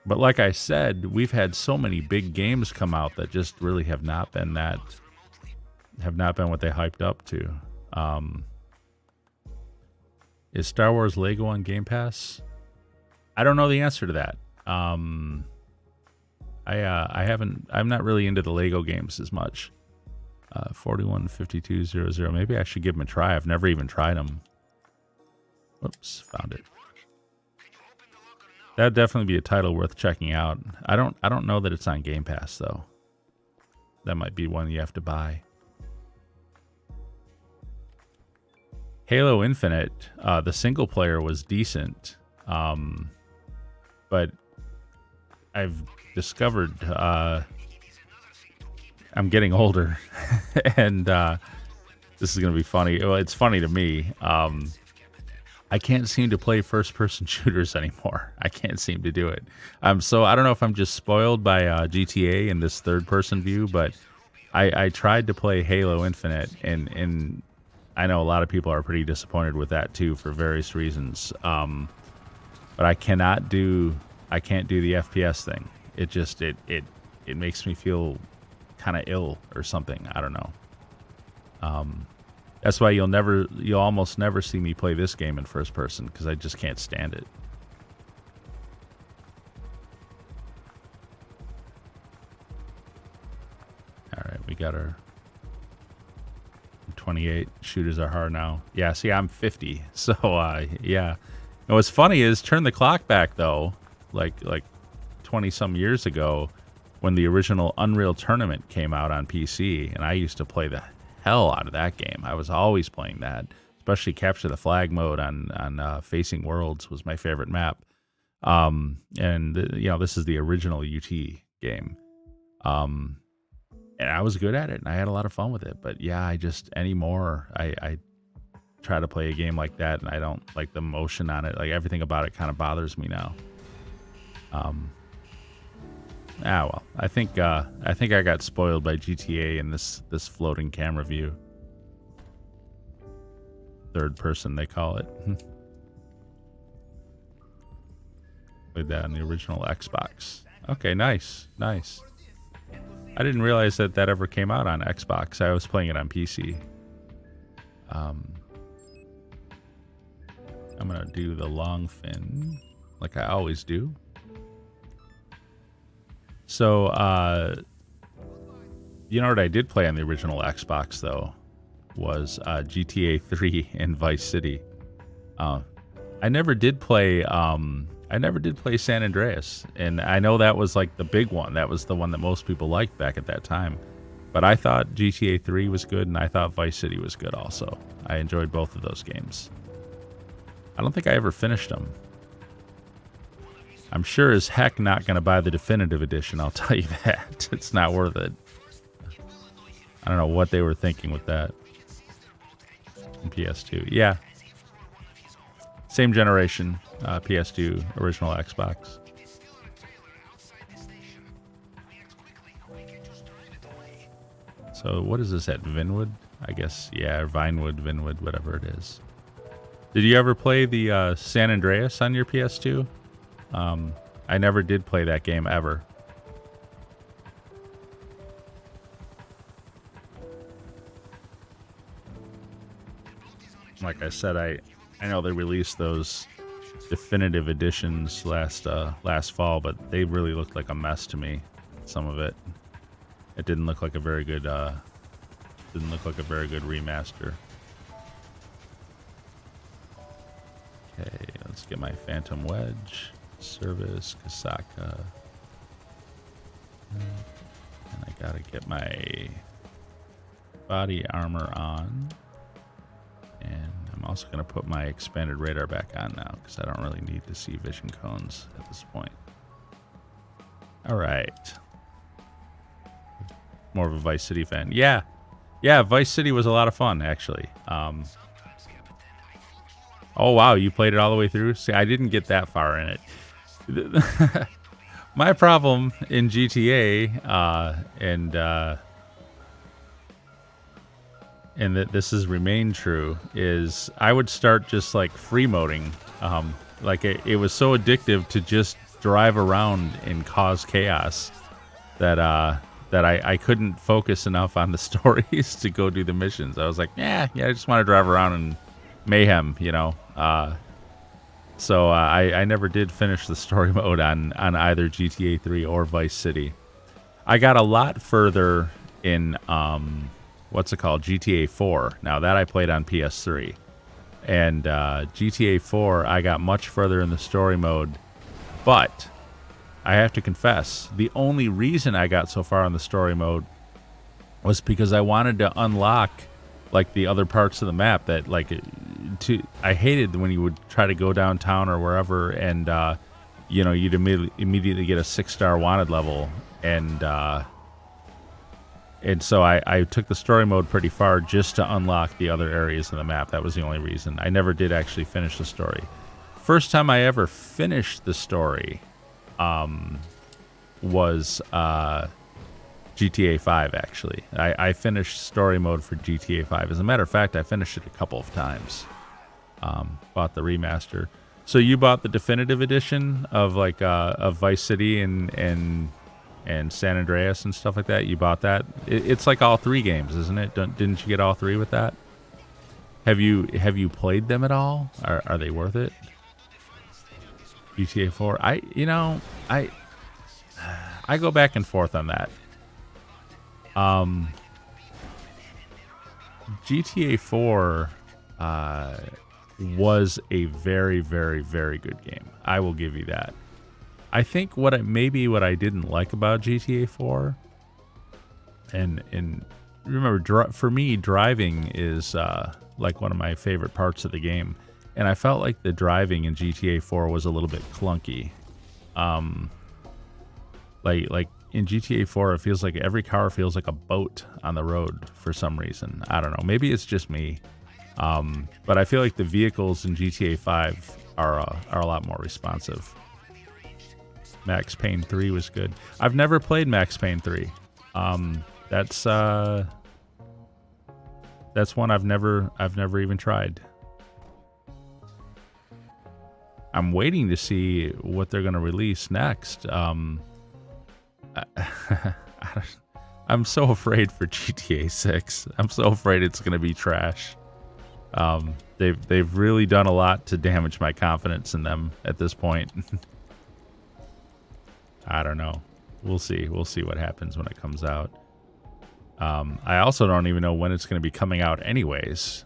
But like I said, we've had so many big games come out that just really have not been what they hyped up to. Is Star Wars Lego on Game Pass? I don't know the answer to that. I'm not really into the Lego games as much. 415200. Maybe I should give them a try. I've never even tried them. Whoops, found it. That'd definitely be a title worth checking out. I don't know that it's on Game Pass though. That might be one you have to buy. Halo Infinite, the single player was decent, but I've discovered I'm getting older, and this is going to be funny. Well, it's funny to me. I can't seem to play first-person shooters anymore. I can't seem to do it. So I don't know if I'm just spoiled by GTA and this third-person view, but I tried to play Halo Infinite, and I know a lot of people are pretty disappointed with that too for various reasons. But I can't do the FPS thing. It just it makes me feel kind of ill or something. I don't know. That's why you'll almost never see me play this game in first person, because I just can't stand it. All right, we got our 28. Shooters are hard now. Yeah, see, I'm 50, so yeah. And what's funny is, turn the clock back though, like 20 some years ago, when the original Unreal Tournament came out on PC, and I used to play the hell out of that game. I was always playing that, especially Capture the Flag mode on Facing Worlds was my favorite map. And this is the original UT game. And I was good at it, and I had a lot of fun with it. But yeah, I just anymore, I try to play a game like that, and I don't like the motion on it. Like everything about it kind of bothers me now. Well, I think I got spoiled by GTA and this floating camera view. Third person, they call it. Played that on the original Xbox. Okay, nice. I didn't realize that ever came out on Xbox. I was playing it on PC. I'm gonna do the long fin like I always do. So, you know what I did play on the original Xbox though was GTA 3 and Vice City. I never did play San Andreas, and I know that was like the big one. That was the one that most people liked back at that time. But I thought GTA 3 was good, and I thought Vice City was good also. I enjoyed both of those games. I don't think I ever finished them. I'm sure as heck not going to buy the definitive edition, I'll tell you that. It's not worth it. I don't know what they were thinking with that. In PS2. Yeah. Same generation. PS2, original Xbox. So what is this at Vinwood? I guess, yeah, Vinewood, Vinwood, whatever it is. Did you ever play the San Andreas on your PS2? I never did play that game ever. Like I said, I know they released those definitive editions last fall, but they really looked like a mess to me. Some of it didn't look like a very good remaster. Okay, let's get my Phantom Wedge. Service, Kasaka. And I gotta get my body armor on. And I'm also gonna put my expanded radar back on now because I don't really need to see vision cones at this point. Alright. More of a Vice City fan. Yeah, Vice City was a lot of fun, actually. Oh, wow, you played it all the way through? See, I didn't get that far in it. My problem in GTA, and that this has remained true, is I would start just like free moding. Like it was so addictive to just drive around and cause chaos that I couldn't focus enough on the stories to go do the missions. I was like, yeah, I just want to drive around and mayhem, you know. So I never did finish the story mode on either GTA 3 or Vice City. I got a lot further in what's it called, GTA 4. Now that I played on PS3, and GTA 4 I got much further in the story mode, but I have to confess the only reason I got so far in the story mode was because I wanted to unlock like the other parts of the map that like I hated when you would try to go downtown or wherever, and you know, you'd immediately get a 6-star wanted level, and so I took the story mode pretty far just to unlock the other areas of the map. That was the only reason. I never did actually finish the story. First time I ever finished the story was GTA 5, actually. I finished story mode for GTA 5. As a matter of fact, I finished it a couple of times. Bought the remaster. So you bought the definitive edition of like of Vice City and San Andreas and stuff like that? You bought that? It's like all 3 games, isn't it? Didn't you get all 3 with that? Have you played them at all? Are they worth it? GTA 4. I go back and forth on that. GTA 4 was a very, very, very good game. I will give you that. I think what I didn't like about GTA 4, and remember, for me, driving is like one of my favorite parts of the game, and I felt like the driving in GTA 4 was a little bit clunky. Like in GTA 4, it feels like every car feels like a boat on the road for some reason. I don't know. Maybe it's just me. But I feel like the vehicles in GTA 5 are a lot more responsive. Max Payne 3 was good. I've never played Max Payne 3. That's one I've never even tried. I'm waiting to see what they're going to release next. I'm so afraid for GTA 6. I'm so afraid it's going to be trash. They've really done a lot to damage my confidence in them at this point. I don't know. We'll see. We'll see what happens when it comes out. I also don't even know when it's going to be coming out anyways.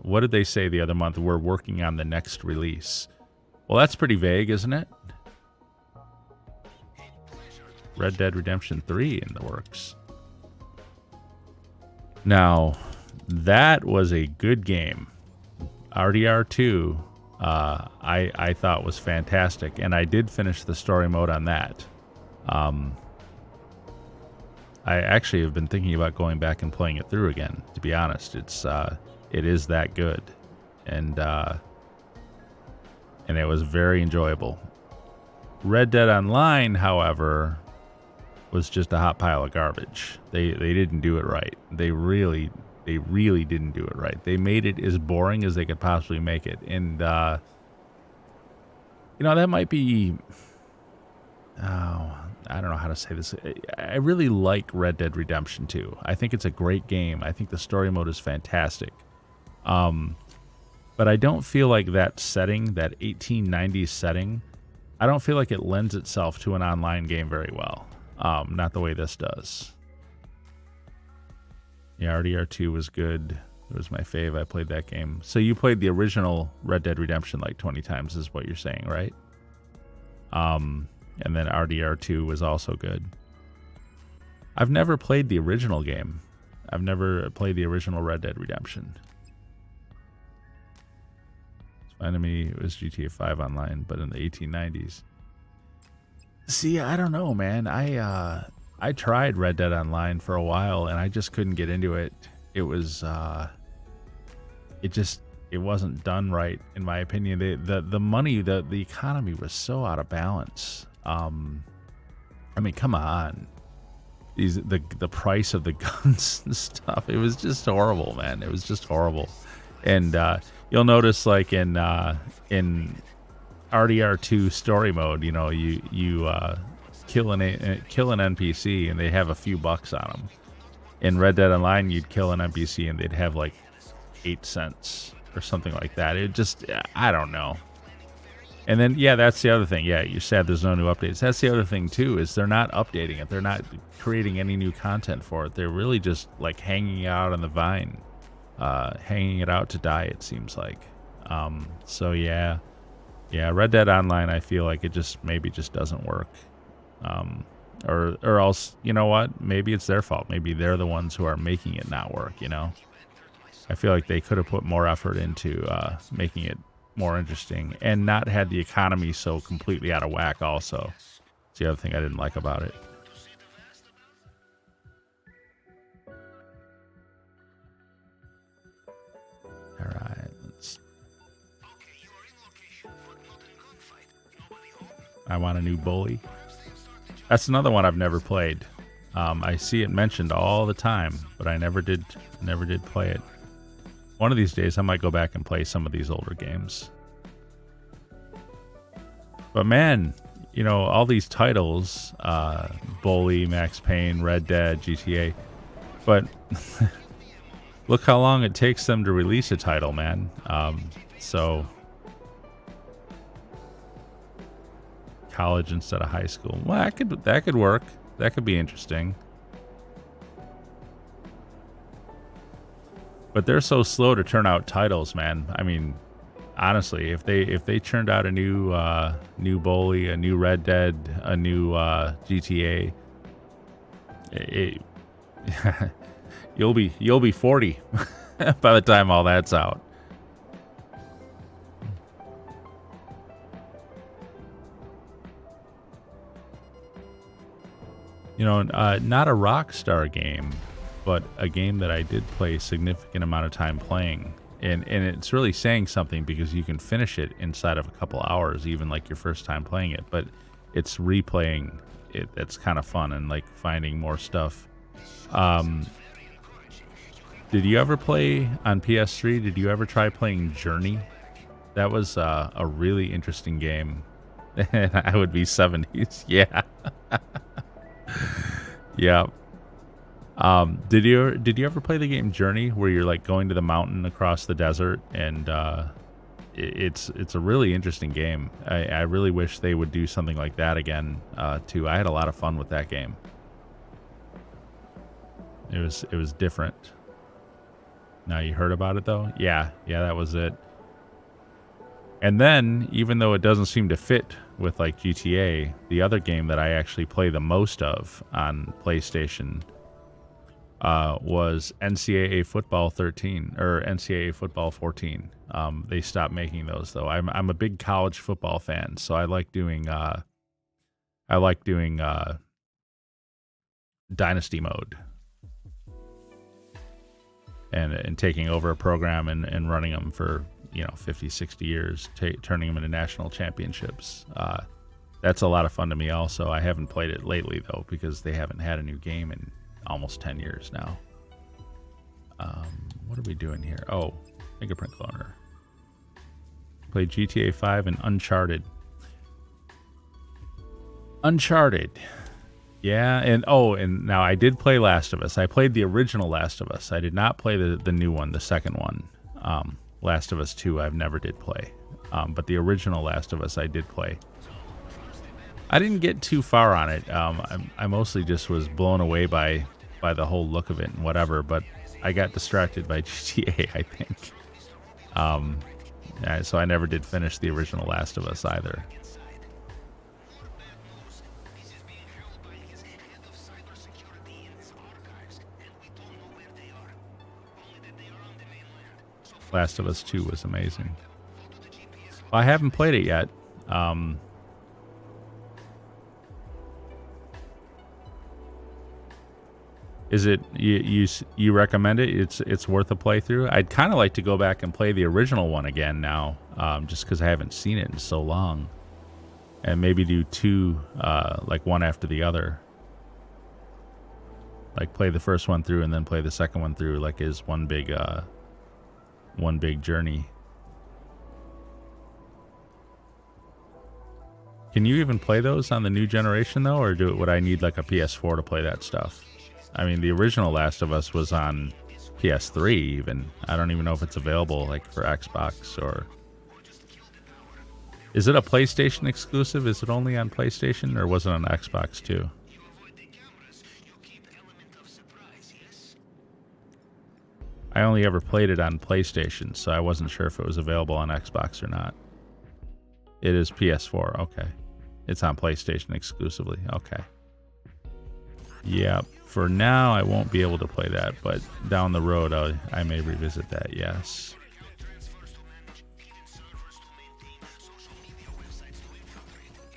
What did they say the other month? We're working on the next release. Well, that's pretty vague, isn't it? Red Dead Redemption 3 in the works. Now, that was a good game. RDR2, I thought was fantastic, and I did finish the story mode on that. I actually have been thinking about going back and playing it through again. To be honest, it is that good, and it was very enjoyable. Red Dead Online, however, was just a hot pile of garbage. They didn't do it right. They really didn't do it right. They made it as boring as they could possibly make it, and that might be. Oh, I don't know how to say this. I really like Red Dead Redemption 2. I think it's a great game. I think the story mode is fantastic. But I don't feel like that setting, that 1890s setting, I don't feel like it lends itself to an online game very well. Not the way this does. Yeah, RDR2 was good. It was my fave. I played that game. So you played the original Red Dead Redemption like 20 times is what you're saying, right? And then RDR2 was also good. I've never played the original game. I've never played the original Red Dead Redemption. Enemy, it was GTA 5 online, but in the 1890s. See, I don't know, man. I tried Red Dead Online for a while, and I just couldn't get into it. It was, it wasn't done right, in my opinion. The money, the economy was so out of balance. I mean, come on. The price of the guns and stuff, it was just horrible, man. It was just horrible. And you'll notice, like in RDR2 story mode, you kill an NPC and they have a few bucks on them. In Red Dead Online, you'd kill an NPC and they'd have like 8 cents or something like that. It just, I don't know. And then, yeah, that's the other thing. Yeah, you're sad there's no new updates. That's the other thing, too, is they're not updating it. They're not creating any new content for it. They're really just like hanging out on the vine. Hanging it out to die, it seems like. So yeah, Red Dead Online, I feel like it just doesn't work. Or else, you know what? Maybe it's their fault. Maybe they're the ones who are making it not work. I feel like they could have put more effort into making it more interesting and not had the economy so completely out of whack. Also, it's the other thing I didn't like about it. All right, I want a new bully. That's another one I've never played. I see it mentioned all the time, but I never did play it. One of these days, I might go back and play some of these older games. But man, all these titles, Bully, Max Payne, Red Dead, GTA, but look how long it takes them to release a title, man. So college instead of high school. Well, that could work. That could be interesting. But they're so slow to turn out titles, man. I mean, honestly, if they churned out a new Bully, a new Red Dead, a new GTA, you'll be 40 by the time all that's out. Not a Rockstar game, but a game that I did play a significant amount of time playing and it's really saying something because you can finish it inside of a couple hours, even like your first time playing it. But it's replaying it that's kind of fun, and like finding more stuff. Did you ever play on PS3? Did you ever try playing Journey? That was a really interesting game. I would be 70s. Yeah. Yeah. Did you ever play the game Journey, where you're like going to the mountain across the desert, and it's a really interesting game. I really wish they would do something like that again too. I had a lot of fun with that game. It was different. Now you heard about it though? Yeah, that was it. And then, even though it doesn't seem to fit with like GTA, the other game that I actually play the most of on PlayStation was NCAA Football 13 or NCAA Football 14. They stopped making those though. I'm a big college football fan, so I like doing Dynasty mode. And taking over a program and running them for 50, 60 years, turning them into national championships. That's a lot of fun to me also. I haven't played it lately though, because they haven't had a new game in almost 10 years now. What are we doing here? Oh, fingerprint cloner. Played GTA 5 and Uncharted. Yeah, and now I did play Last of Us. I played the original Last of Us. I did not play the new one, the second one. Last of Us 2 I've never did play. But the original Last of Us I did play. I didn't get too far on it. I mostly just was blown away by the whole look of it and whatever, but I got distracted by GTA, I think. So I never did finish the original Last of Us either. Last of Us 2 was amazing. Well, I haven't played it yet. Is it you recommend it? It's worth a playthrough. I'd kind of like to go back and play the original one again now, just because I haven't seen it in so long, and maybe do two, like one after the other. Like play the first one through and then play the second one through, like is one big journey. Can you even play those on the new generation though, or would I need like a PS4 to play that stuff? I mean, the original Last of Us was on PS3 even. I don't even know if it's available like for Xbox, or is it a PlayStation exclusive? Is it only on PlayStation, or was it on Xbox too? I only ever played it on PlayStation, so I wasn't sure if it was available on Xbox or not. It is PS4, okay. It's on PlayStation exclusively, okay. Yeah, for now I won't be able to play that, but down the road I may revisit that, yes.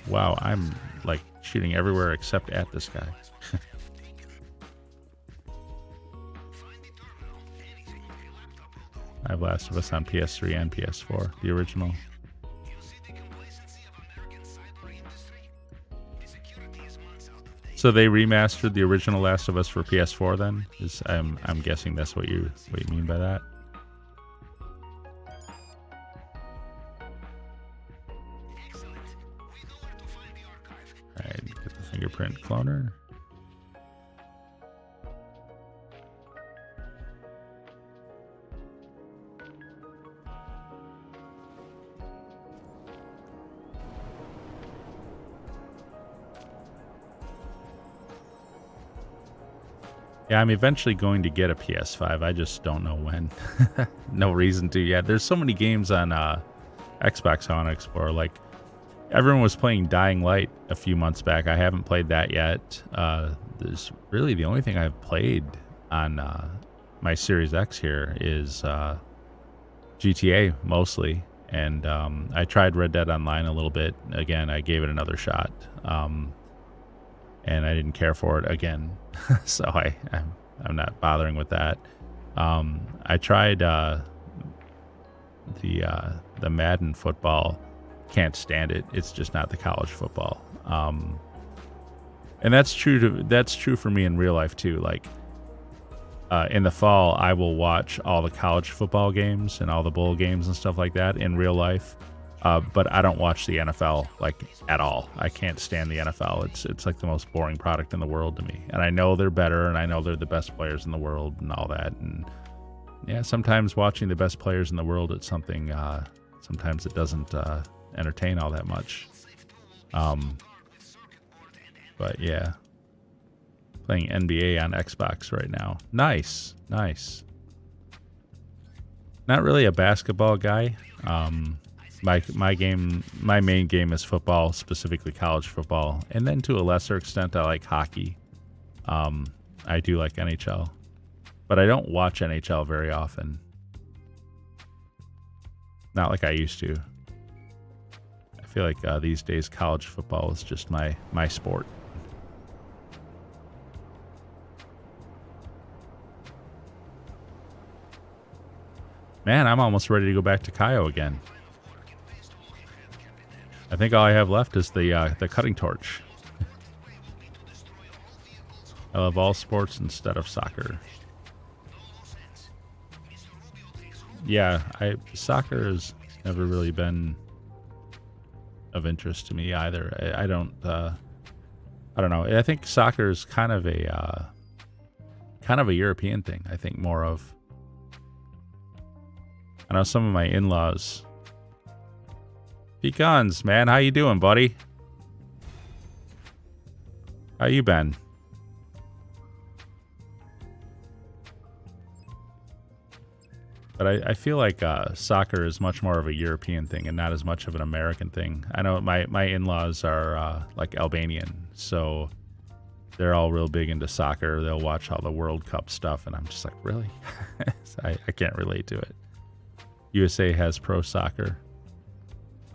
Wow, I'm like shooting everywhere except at this guy. I have Last of Us on PS3 and PS4, the original. So they remastered the original Last of Us for PS4 then? I'm guessing that's what you mean by that. Alright, get the fingerprint cloner. Yeah, I'm eventually going to get a PS5. I just don't know when. No reason to yet. There's so many games on Xbox I want to explore. Like, everyone was playing Dying Light a few months back. I haven't played that yet. There's really the only thing I've played on my Series X here is GTA mostly. And I tried Red Dead Online a little bit. Again, I gave it another shot. And I didn't care for it again, so I'm not bothering with that. I tried the Madden football. Can't stand it. It's just not the college football. And that's true for me in real life too. Like in the fall, I will watch all the college football games and all the bowl games and stuff like that in real life. But I don't watch the NFL like at all. I can't stand the NFL. It's like the most boring product in the world to me. And I know they're better, and I know they're the best players in the world and all that. And yeah, sometimes watching the best players in the world, it's something. Sometimes it doesn't entertain all that much. But yeah, playing NBA on Xbox right now. Nice. Not really a basketball guy. My main game is football, specifically college football, and then to a lesser extent, I like hockey. I do like NHL, but I don't watch NHL very often. Not like I used to. I feel like these days college football is just my sport. Man, I'm almost ready to go back to Cayo again. I think all I have left is the cutting torch. I love all sports instead of soccer. Yeah, soccer has never really been of interest to me either. I don't know. I think soccer is kind of a European thing. I think more of. I know some of my in-laws. Pecans, man, how you doing, buddy? How you been? But I feel like soccer is much more of a European thing and not as much of an American thing. I know my in-laws are like Albanian, so they're all real big into soccer. They'll watch all the World Cup stuff, and I'm just like, really? I can't relate to it. USA has pro soccer.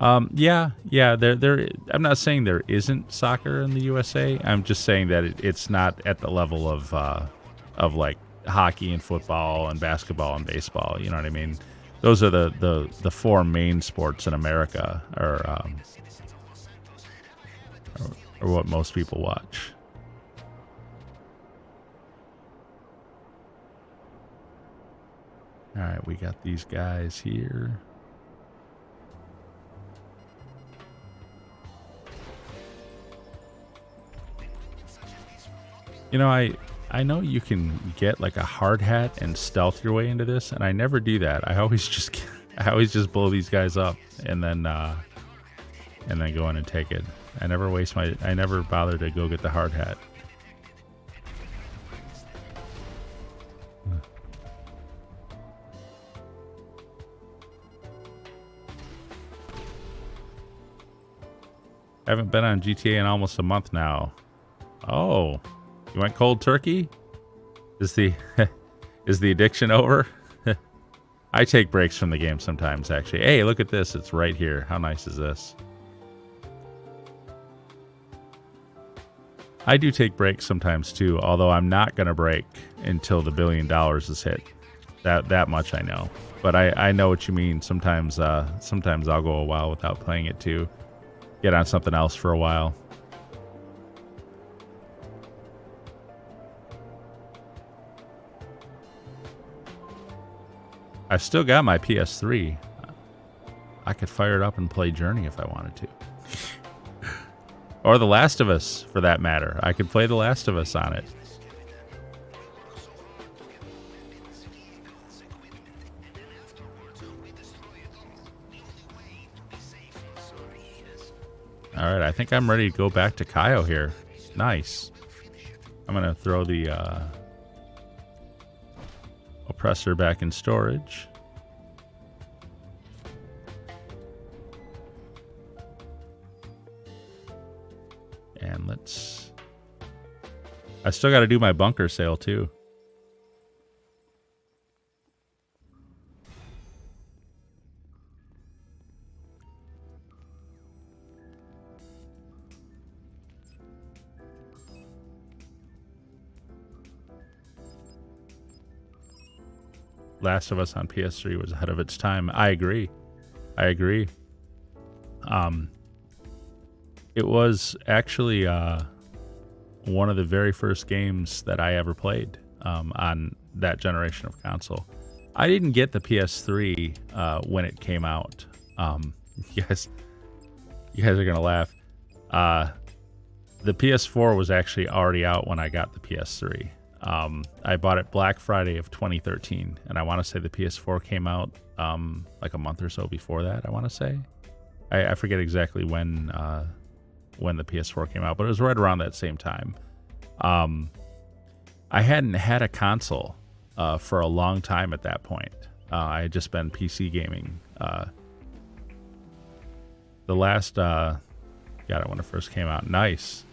Yeah. I'm not saying there isn't soccer in the USA. I'm just saying that it's not at the level of like hockey and football and basketball and baseball. You know what I mean? Those are the four main sports in America, or what most people watch. All right, we got these guys here. You know, I know you can get like a hard hat and stealth your way into this, and I never do that. I always just blow these guys up and then go in and take it. I never bother to go get the hard hat. I haven't been on GTA in almost a month now. Oh, you went cold turkey? Is the addiction over? I take breaks from the game sometimes, actually. Hey, look at this. It's right here. How nice is this? I do take breaks sometimes too, although I'm not going to break until the $1 billion is hit. That much I know. But I know what you mean. Sometimes I'll go a while without playing it too. Get on something else for a while. I've still got my PS3. I could fire it up and play Journey if I wanted to. Or The Last of Us, for that matter. I could play The Last of Us on it. All right, I think I'm ready to go back to Cayo here. Nice. I'm going to throw the oppressor back in storage. And I still got to do my bunker sale too. Last of Us on PS3 was ahead of its time. I agree. It was actually one of the very first games that I ever played on that generation of console. I didn't get the PS3 when it came out. You guys are gonna laugh. The PS4 was actually already out when I got the PS3. I bought it Black Friday of 2013, and I want to say the PS4 came out like a month or so before that. I want to say, I forget exactly when the PS4 came out, but it was right around that same time. I hadn't had a console for a long time at that point. I had just been PC gaming. The last, got it when it first came out. Nice.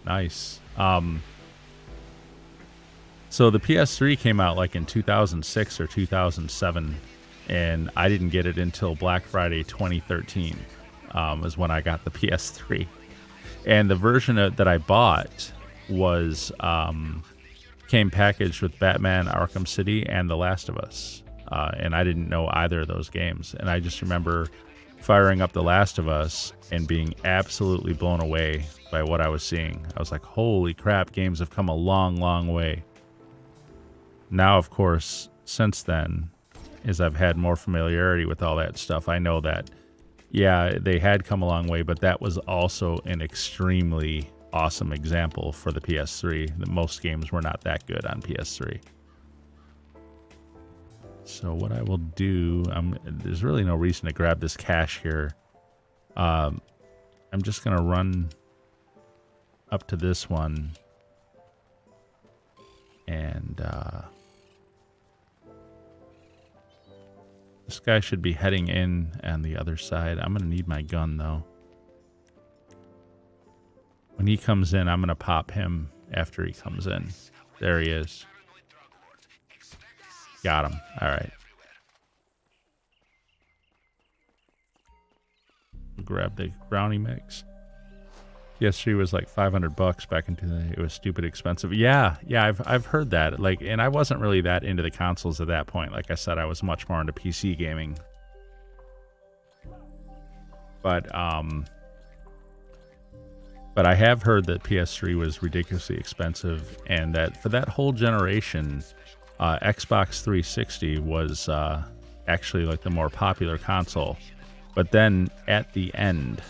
So the PS3 came out like in 2006 or 2007, and I didn't get it until Black Friday 2013 is when I got the PS3. And the version that I bought was came packaged with Batman Arkham City and The Last of Us. And I didn't know either of those games. And I just remember firing up The Last of Us and being absolutely blown away by what I was seeing. I was like, holy crap, games have come a long, long way. Now, of course, since then, as I've had more familiarity with all that stuff, I know that, yeah, they had come a long way, but that was also an extremely awesome example for the PS3. That most games were not that good on PS3. So what I will do, there's really no reason to grab this cash here. I'm just going to run up to this one and this guy should be heading in on the other side. I'm going to need my gun, though. When he comes in, I'm going to pop him after he comes in. There he is. Got him. All right. Grab the brownie mix. PS3 was like $500 back into it was stupid expensive. Yeah, I've heard that. Like, and I wasn't really that into the consoles at that point. Like I said, I was much more into PC gaming. But I have heard that PS3 was ridiculously expensive, and that for that whole generation, Xbox 360 was actually like the more popular console. But then at the end,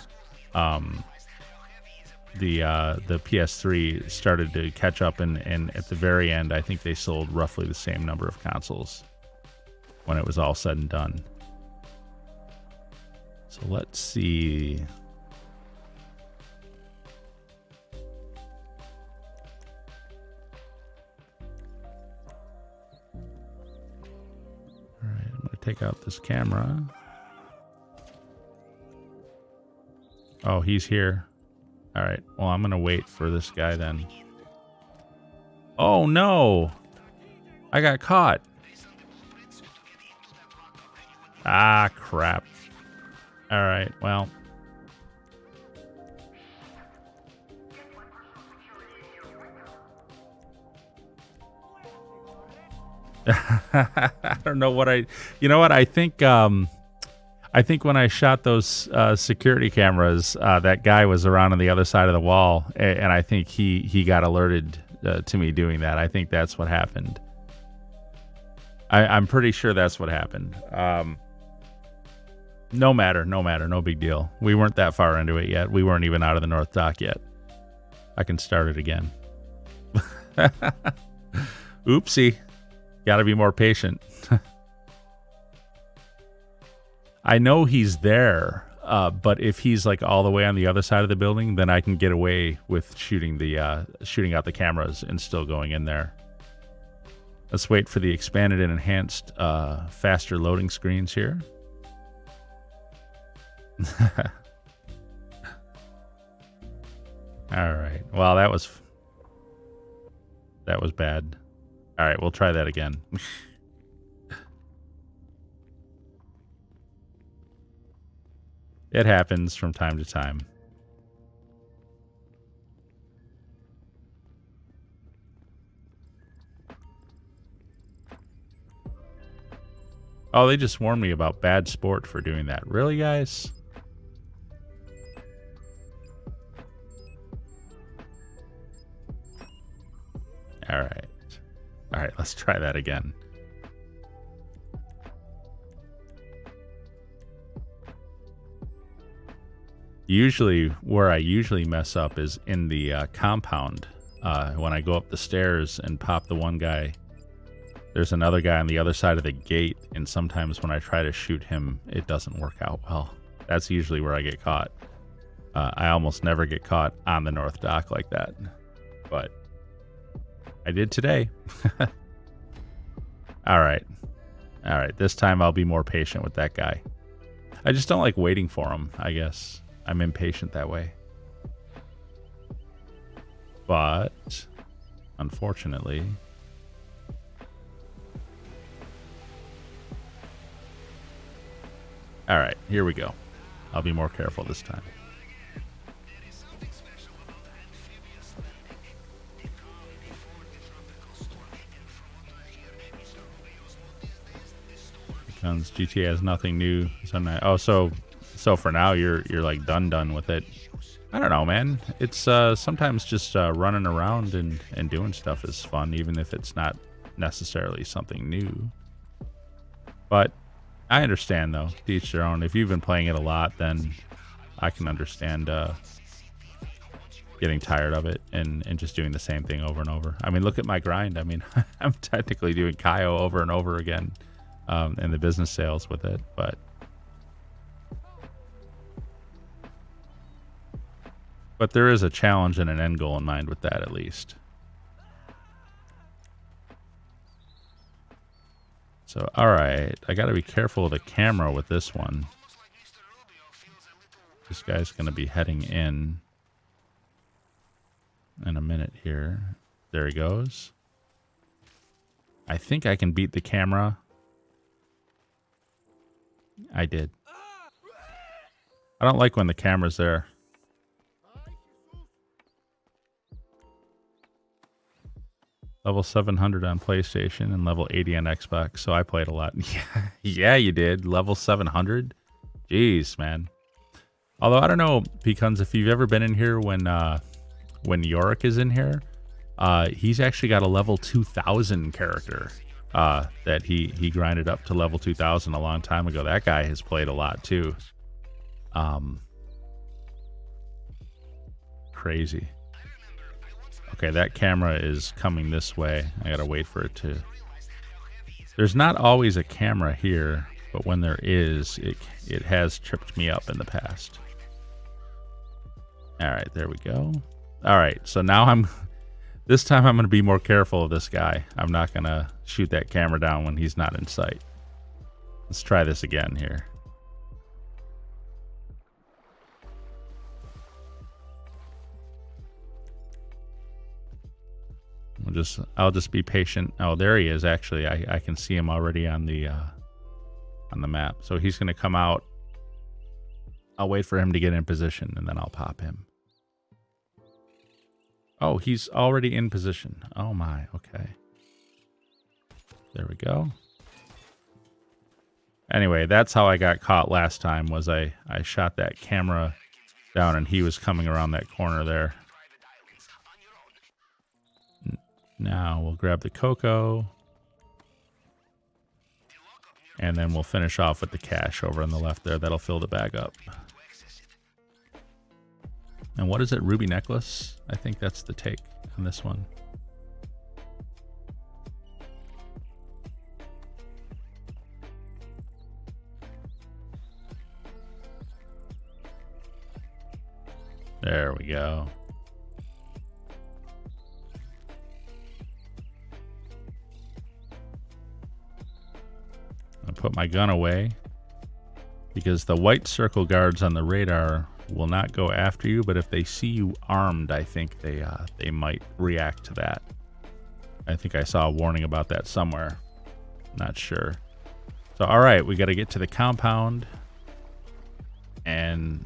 the PS3 started to catch up, and at the very end, I think they sold roughly the same number of consoles when it was all said and done. So let's see. All right, I'm going to take out this camera. Oh, he's here. All right. Well, I'm going to wait for this guy then. Oh, no. I got caught. Ah, crap. All right. Well. I don't know what you know what? I think when I shot those security cameras, that guy was around on the other side of the wall, and I think he got alerted to me doing that. I think that's what happened. I'm pretty sure that's what happened. No matter, no big deal. We weren't that far into it yet. We weren't even out of the North Dock yet. I can start it again. Oopsie. Got to be more patient. I know he's there, but if he's like all the way on the other side of the building, then I can get away with shooting out the cameras and still going in there. Let's wait for the expanded and enhanced faster loading screens here. All right. Well, that was bad. All right, we'll try that again. It happens from time to time. Oh, they just warned me about bad sport for doing that. Really, guys? Alright. Alright, let's try that again. Usually, where I usually mess up is in the compound. When I go up the stairs and pop the one guy, there's another guy on the other side of the gate, and sometimes when I try to shoot him, it doesn't work out well. That's usually where I get caught. I almost never get caught on the North Dock like that, but I did today. Alright. Alright, this time I'll be more patient with that guy. I just don't like waiting for him, I guess. I'm impatient that way. But, unfortunately... Alright, here we go. I'll be more careful this time. Because GTA has nothing new. So for now you're like done with it. I don't know, man. It's sometimes just running around and doing stuff is fun, even if it's not necessarily something new. But I understand, though, to each their own. If you've been playing it a lot, then I can understand getting tired of it and just doing the same thing over and over. I mean, look at my grind. I mean, I'm technically doing Cayo over and over again in the business sales with it, but there is a challenge and an end goal in mind with that, at least. So, alright. I gotta be careful of the camera with this one. This guy's gonna be heading in a minute here. There he goes. I think I can beat the camera. I did. I don't like when the camera's there. Level 700 on PlayStation and level 80 on Xbox, so I played a lot. Yeah, you did. Level 700? Jeez, man. Although, I don't know, because if you've ever been in here when Yorick is in here, he's actually got a level 2000 character that he grinded up to level 2000 a long time ago. That guy has played a lot, too. Crazy. Okay, that camera is coming this way. I gotta wait for it to... There's not always a camera here, but when there is, it has tripped me up in the past. Alright, there we go. Alright, so now this time I'm gonna be more careful of this guy. I'm not gonna shoot that camera down when he's not in sight. Let's try this again here. I'll just be patient. Oh, there he is. Actually, I can see him already on the map. So he's going to come out. I'll wait for him to get in position, and then I'll pop him. Oh, he's already in position. Oh my. Okay. There we go. Anyway, that's how I got caught last time. Was I shot that camera down, and he was coming around that corner there. Now we'll grab the cocoa, and then we'll finish off with the cash over on the left there. That'll fill the bag up. And what is it? Ruby necklace? I think that's the take on this one. There we go. I'll put my gun away because the white circle guards on the radar will not go after you, but if they see you armed, I think they might react to that. I think I saw a warning about that somewhere. Not sure. So, all right, we got to get to the compound and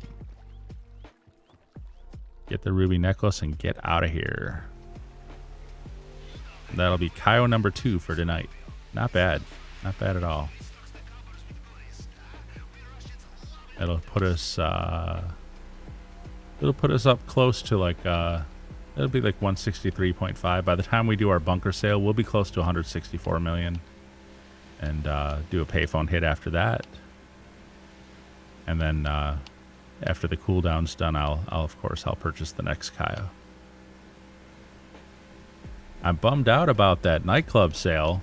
get the ruby necklace and get out of here. That'll be Cayo number 2 for tonight. Not bad. Not bad at all. It'll put us up close to like it'll be like 163.5. By the time we do our bunker sale, we'll be close to 164 million. And do a payphone hit after that. And then after the cooldown's done, I'll of course I'll purchase the next Cayo. I'm bummed out about that nightclub sale.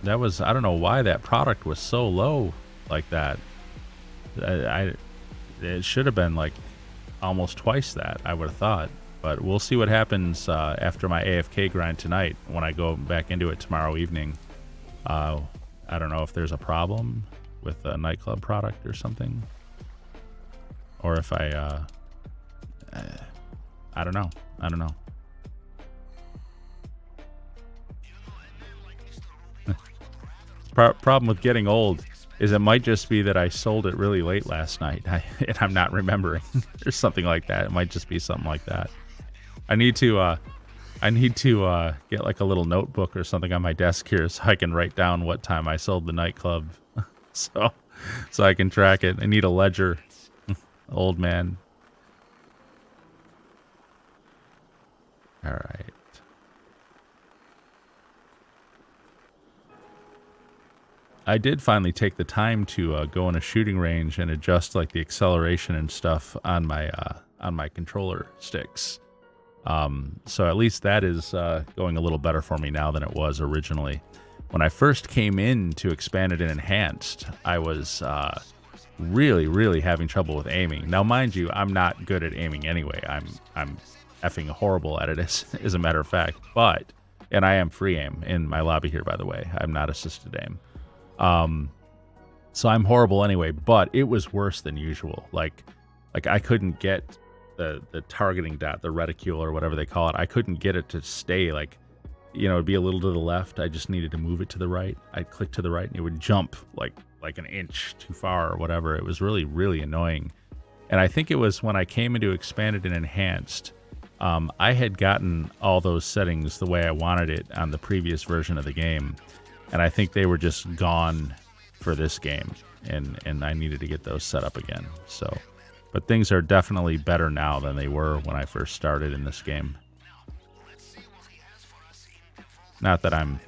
That was, I don't know why that product was so low like that. It should have been like almost twice that, I would have thought. But we'll see what happens after my AFK grind tonight when I go back into it tomorrow evening. I don't know if there's a problem with a nightclub product or something. Or if I don't know. I don't know. Problem with getting old is it might just be that I sold it really late last night and I'm not remembering or something like that. It might just be something like that. I need to get like a little notebook or something on my desk here so I can write down what time I sold the nightclub so I can track it. I need a ledger. Old man. All right. I did finally take the time to go in a shooting range and adjust like the acceleration and stuff on my controller sticks. So at least that is going a little better for me now than it was originally. When I first came in to Expanded and Enhanced, I was really having trouble with aiming. Now, mind you, I'm not good at aiming anyway. I'm effing horrible at it, as a matter of fact. And I am free aim in my lobby here, by the way. I'm not assisted aim. So I'm horrible anyway, but it was worse than usual. Like I couldn't get the targeting dot, the reticule or whatever they call it. I couldn't get it to stay like, it'd be a little to the left. I just needed to move it to the right. I'd click to the right and it would jump like an inch too far or whatever. It was really annoying. And I think it was when I came into Expanded and Enhanced, I had gotten all those settings the way I wanted it on the previous version of the game. And I think they were just gone for this game, and I needed to get those set up again. So, but things are definitely better now than they were when I first started in this game. Not that I'm,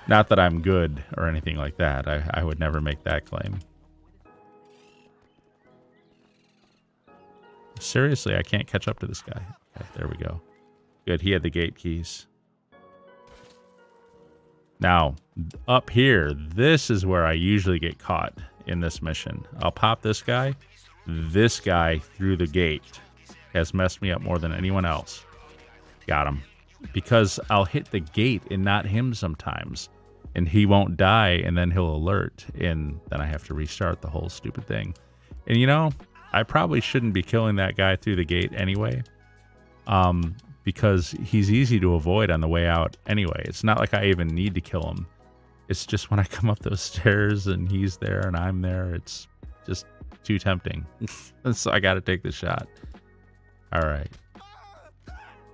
not that I'm good or anything like that. I would never make that claim. Seriously, I can't catch up to this guy. Okay, there we go. Good, he had the gate keys. Now, up here, this is where I usually get caught in this mission. I'll pop this guy. This guy through the gate has messed me up more than anyone else. Got him. Because I'll hit the gate and not him sometimes. And he won't die, and then he'll alert. And then I have to restart the whole stupid thing. And I probably shouldn't be killing that guy through the gate anyway. Because he's easy to avoid on the way out anyway. It's not like I even need to kill him. It's just when I come up those stairs and he's there and I'm there, it's just too tempting. So I got to take the shot. All right.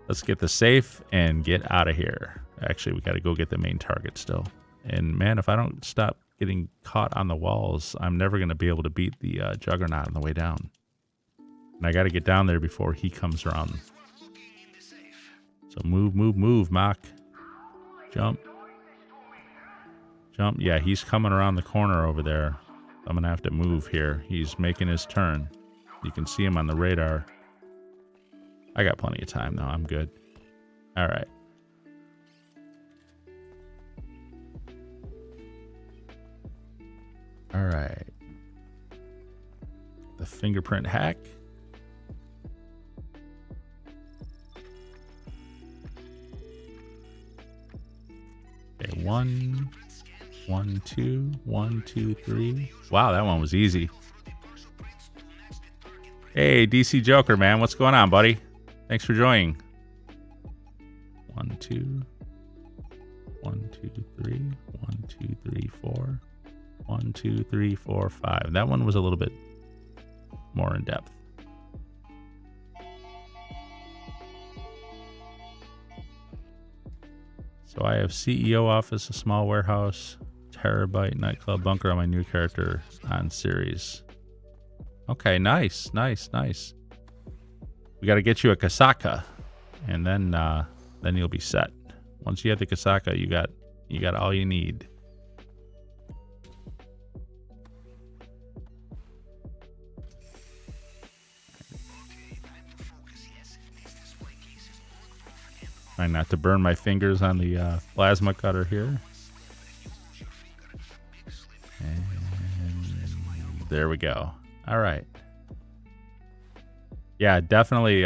Let's get the safe and get out of here. Actually, we got to go get the main target still. And man, if I don't stop getting caught on the walls, I'm never going to be able to beat the Juggernaut on the way down. And I got to get down there before he comes around. So move, Mock. Jump. Jump. Yeah, he's coming around the corner over there. I'm going to have to move here. He's making his turn. You can see him on the radar. I got plenty of time, though. I'm good. All right. All right. The fingerprint hack. Okay, 1, 2, 1, 2, 3. Wow, that one was easy. Hey, DC Joker, man, what's going on, buddy? Thanks for joining. 1, 2, 1, 2, 3, 1, 2, 3, 4. 1, 2, 3, 4, 5. That one was a little bit more in depth. So I have CEO office, a small warehouse, terabyte, nightclub bunker on my new character on series. Okay, nice, nice, nice. We got to get you a casaca, and then you'll be set. Once you have the casaca, you got all you need. Trying not to burn my fingers on the plasma cutter here. And there we go. All right. Yeah, definitely.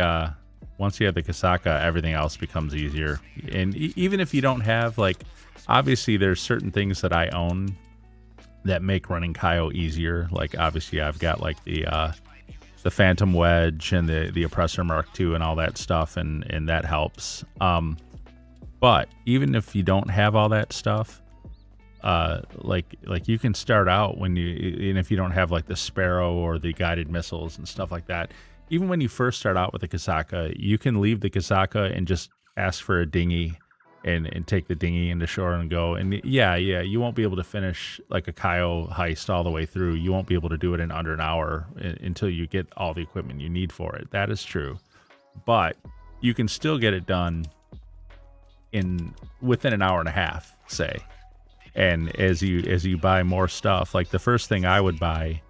Once you have the casaca, everything else becomes easier. And even if you don't have, like, obviously there's certain things that I own that make running Cayo easier. Like, obviously I've got like the Phantom Wedge and the Oppressor Mark II and all that stuff, and that helps. But even if you don't have all that stuff, like you can start out and if you don't have like the Sparrow or the guided missiles and stuff like that, even when you first start out with the casaca, you can leave the casaca and just ask for a dinghy and take the dinghy into shore and go. And yeah, you won't be able to finish like a Cayo heist all the way through. You won't be able to do it in under an hour until you get all the equipment you need for it. That is true. But you can still get it done within an hour and a half, say. And as you buy more stuff, like the first thing I would buy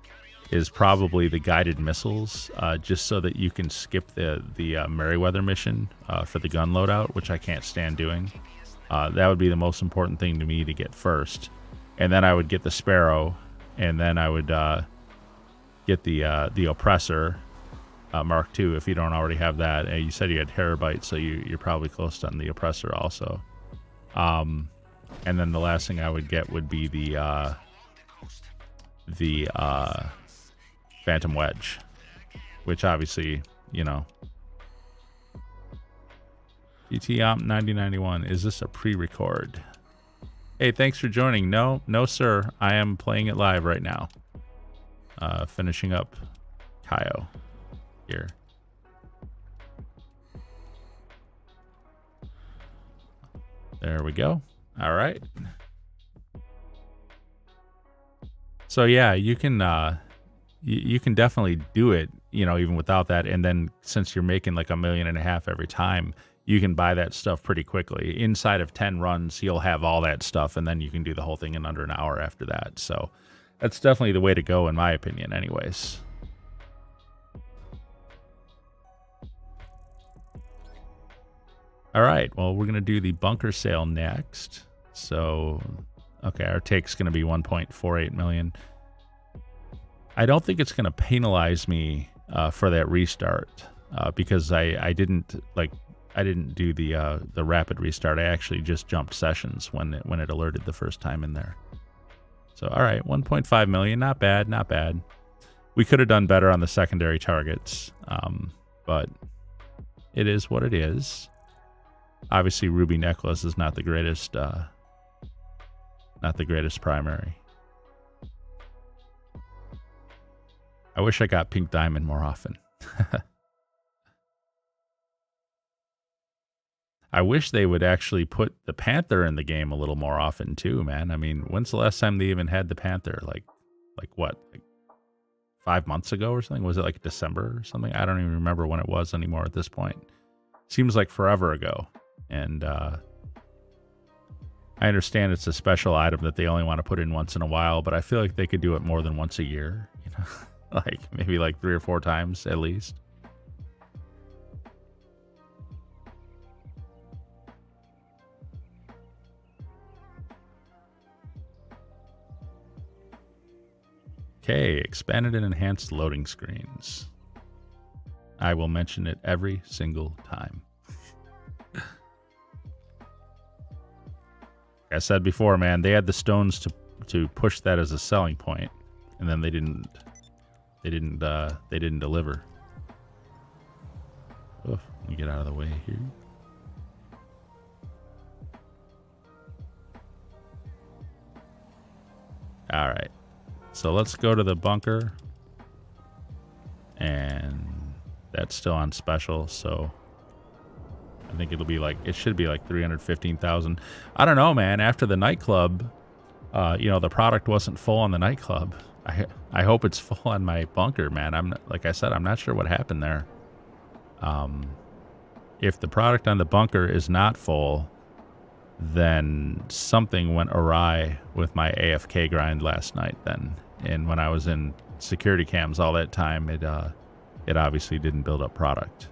is probably the guided missiles, just so that you can skip the Merryweather mission for the gun loadout, which I can't stand doing. That would be the most important thing to me to get first. And then I would get the Sparrow, and then I would get the Oppressor Mark II if you don't already have that. You said you had Terabyte, so you're probably close on the Oppressor also. And then the last thing I would get would be the Phantom Wedge, which obviously, you know. GT Omp 9091, is this a pre-record? Hey, thanks for joining. No sir, I am playing it live right now. Finishing up Cayo here. There we go. All right. So yeah, you can definitely do it, you know, even without that. And then since you're making like $1.5 million every time, you can buy that stuff pretty quickly. Inside of 10 runs, you'll have all that stuff, and then you can do the whole thing in under an hour after that. So that's definitely the way to go, in my opinion, anyways. All right, well, we're going to do the bunker sale next. So, okay, our take's going to be 1.48 million. I don't think it's going to penalize me for that restart because I didn't do the rapid restart. I actually just jumped sessions when it alerted the first time in there. So, all right, 1.5 million, not bad, not bad. We could have done better on the secondary targets, but it is what it is. Obviously, Ruby Necklace is not the greatest primary. I wish I got Pink Diamond more often. I wish they would actually put the Panther in the game a little more often too, man. I mean, when's the last time they even had the Panther? Like what? Like 5 months ago or something? Was it like December or something? I don't even remember when it was anymore at this point. Seems like forever ago. And I understand it's a special item that they only want to put in once in a while, but I feel like they could do it more than once a year, you know, like maybe like 3 or 4 times at least. Okay, expanded and enhanced loading screens. I will mention it every single time. Like I said before, man, they had the stones to push that as a selling point, and then they didn't deliver. Oh, let me get out of the way here. All right. So let's go to the bunker, and that's still on special, so I think it should be like 315,000. I don't know, man. After the nightclub, you know, the product wasn't full on the nightclub, I hope it's full on my bunker, man. Like I said, I'm not sure what happened there. If the product on the bunker is not full, then something went awry with my AFK grind last night then. And when I was in security cams all that time, it obviously didn't build up product.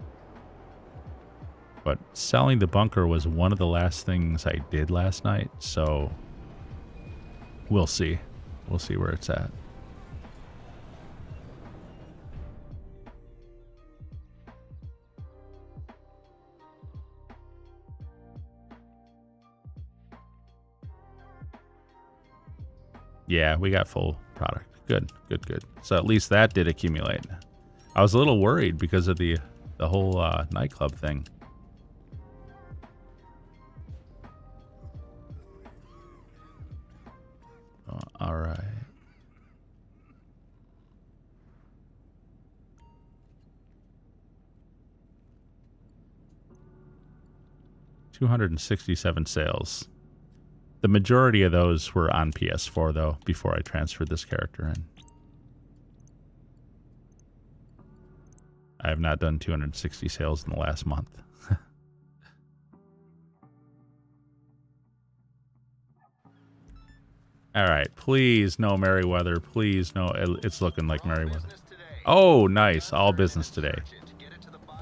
But selling the bunker was one of the last things I did last night, so we'll see. We'll see where it's at. Yeah, we got full product. Good, good, good. So at least that did accumulate. I was a little worried because of the whole nightclub thing. All right. $267 sales. The majority of those were on PS4, though, before I transferred this character in. I have not done 260 sales in the last month. All right, please no Merryweather. Please no. It's looking like Merryweather. Oh, nice. All business today.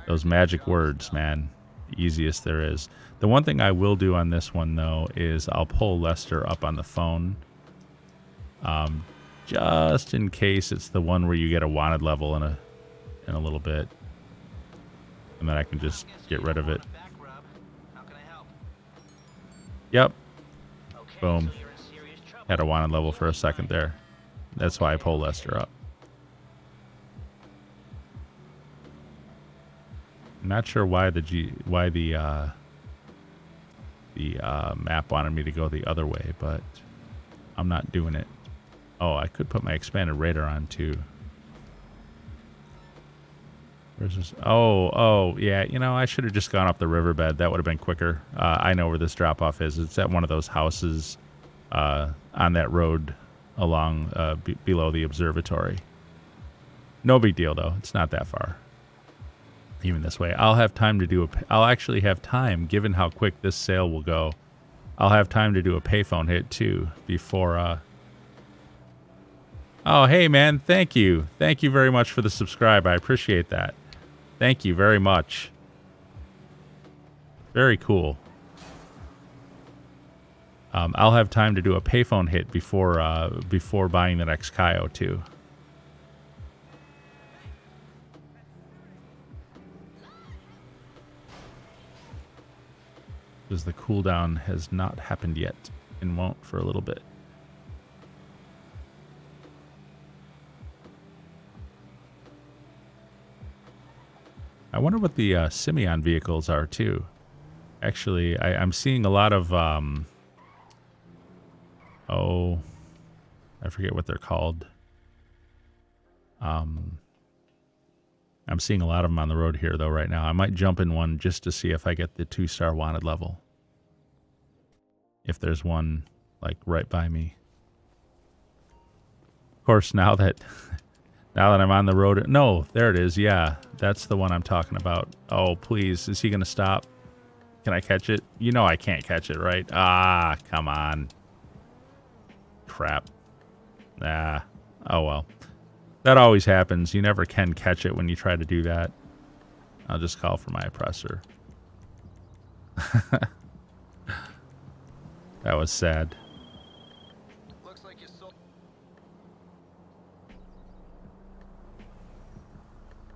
Those magic words, man. Easiest there is. The one thing I will do on this one, though, is I'll pull Lester up on the phone. Just in case it's the one where you get a wanted level in a little bit. And then I can just get rid of it. Yep. Boom. Had a wanted level for a second there. That's why I pull Lester up. I'm not sure why the map wanted me to go the other way, but I'm not doing it. Oh, I could put my expanded radar on too. Where's this? Oh, yeah. You know, I should have just gone up the riverbed. That would have been quicker. I know where this drop-off is. It's at one of those houses on that road along below the observatory. No big deal, though. It's not that far. Even this way. I'll have time to do I'll actually have time, given how quick this sale will go. I'll have time to do a payphone hit, too, before... Oh, hey, man. Thank you. Thank you very much for the subscribe. I appreciate that. Thank you very much. Very cool. I'll have time to do a payphone hit before buying the next Cayo, too. Because the cooldown has not happened yet and won't for a little bit. I wonder what the Simeon vehicles are too. Actually, I'm seeing a lot of oh, I forget what they're called. I'm seeing a lot of them on the road here, though, right now. I might jump in one just to see if I get the 2-star wanted level. If there's one, like, right by me. Of course, now that I'm on the road... No, there it is. Yeah, that's the one I'm talking about. Oh, please. Is he going to stop? Can I catch it? You know I can't catch it, right? Ah, come on. Crap. Ah, oh well. That always happens. You never can catch it when you try to do that. I'll just call for my oppressor. That was sad. Looks like you sold.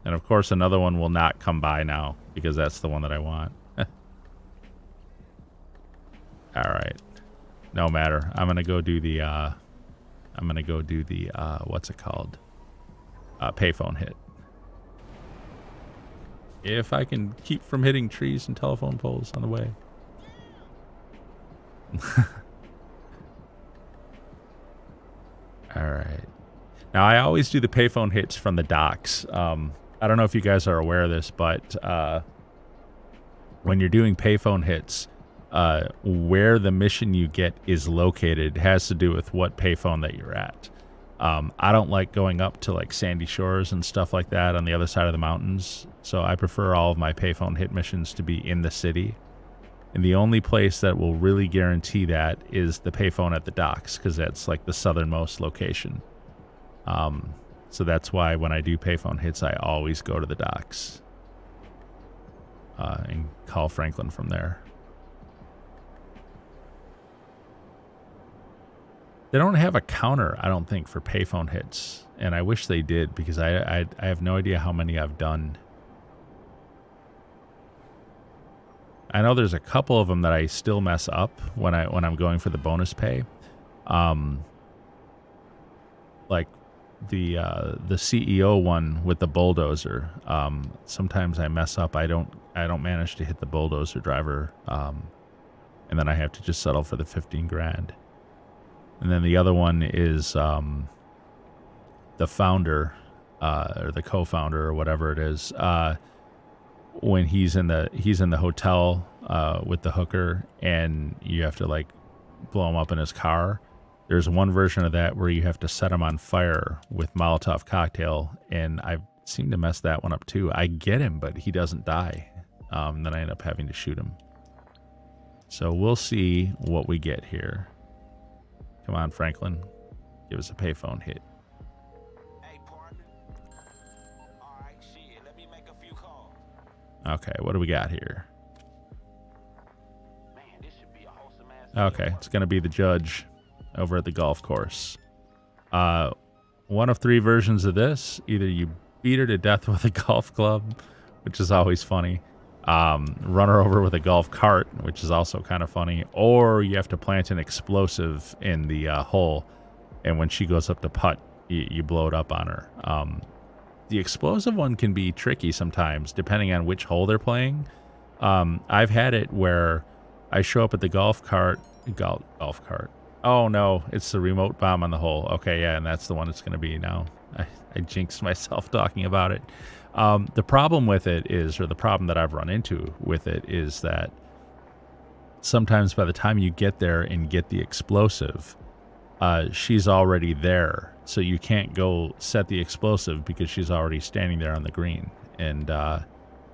And of course another one will not come by now because that's the one that I want. Alright. No matter. I'm gonna go do the what's it called? Payphone hit. If I can keep from hitting trees and telephone poles on the way. Alright. Now, I always do the payphone hits from the docks. I don't know if you guys are aware of this, but when you're doing payphone hits, where the mission you get is located has to do with what payphone that you're at. I don't like going up to like Sandy Shores and stuff like that on the other side of the mountains. So I prefer all of my payphone hit missions to be in the city. And the only place that will really guarantee that is the payphone at the docks, because that's like the southernmost location. So that's why when I do payphone hits, I always go to the docks and call Franklin from there. They don't have a counter, I don't think, for payphone hits, and I wish they did, because I have no idea how many I've done. I know there's a couple of them that I still mess up when I'm going for the bonus pay, like the CEO one with the bulldozer. Sometimes I mess up. I don't manage to hit the bulldozer driver, and then I have to just settle for the 15 grand. And then the other one is the founder or the co-founder or whatever it is. When he's in the hotel with the hooker, and you have to like blow him up in his car. There's one version of that where you have to set him on fire with Molotov cocktail, and I seem to mess that one up too. I get him, but he doesn't die. Then I end up having to shoot him. So we'll see what we get here. Come on, Franklin. Give us a payphone hit. Hey, partner. All right, shit. Let me make a few calls. Okay, what do we got here? Man, this should be a wholesome ass. Okay, it's going to be the judge over at the golf course. One of three versions of this. Either you beat her to death with a golf club, which is always funny. Run her over with a golf cart, which is also kind of funny. Or you have to plant an explosive in the hole, and when she goes up to putt, you blow it up on her. The explosive one can be tricky sometimes, depending on which hole they're playing. I've had it where I show up at the golf cart. Oh no, it's the remote bomb on the hole. Okay, yeah, and that's the one it's going to be now. I jinxed myself talking about it. The problem with it is, or the problem that I've run into with it is that sometimes by the time you get there and get the explosive, she's already there. So you can't go set the explosive because she's already standing there on the green. And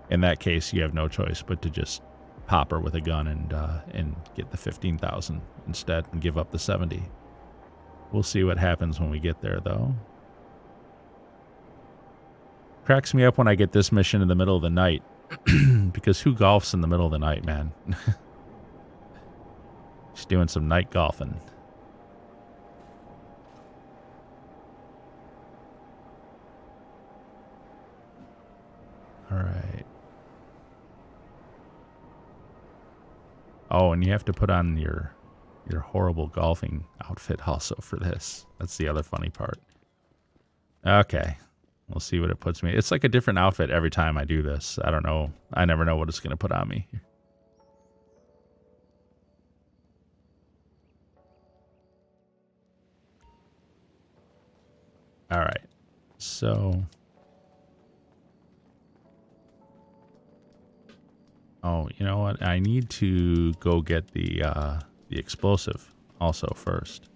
in that case, you have no choice but to just pop her with a gun and get the 15,000 instead and give up the 70. We'll see what happens when we get there, though. Cracks me up when I get this mission in the middle of the night, because who golfs in the middle of the night, man? She's doing some night golfing. All right. Oh, and you have to put on your horrible golfing outfit also for this. That's the other funny part. Okay. We'll see what it puts me. It's like a different outfit every time I do this. I don't know. I never know what it's going to put on me. All right. So. Oh, you know what? I need to go get the explosive also first.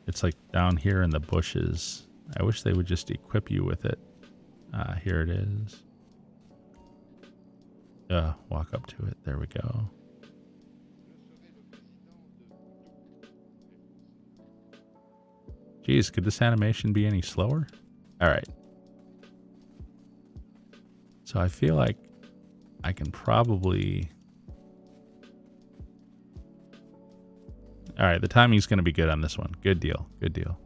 It's like down here in the bushes. I wish they would just equip you with it. Here it is. Walk up to it. There we go. Geez, could this animation be any slower? All right. So I feel like I can probably... All right, the timing's going to be good on this one. Good deal. Good deal.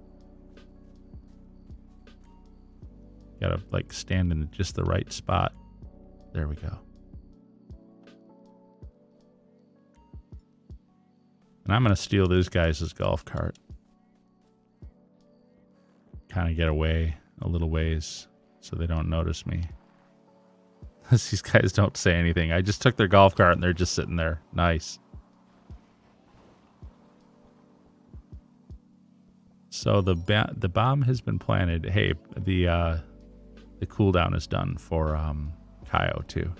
Gotta like stand in just the right spot. There we go. And I'm gonna steal these guys' golf cart. Kind of get away a little ways so they don't notice me. These guys don't say anything. I just took their golf cart and they're just sitting there. Nice. So the bomb has been planted. Hey, the cooldown is done for Cayo too.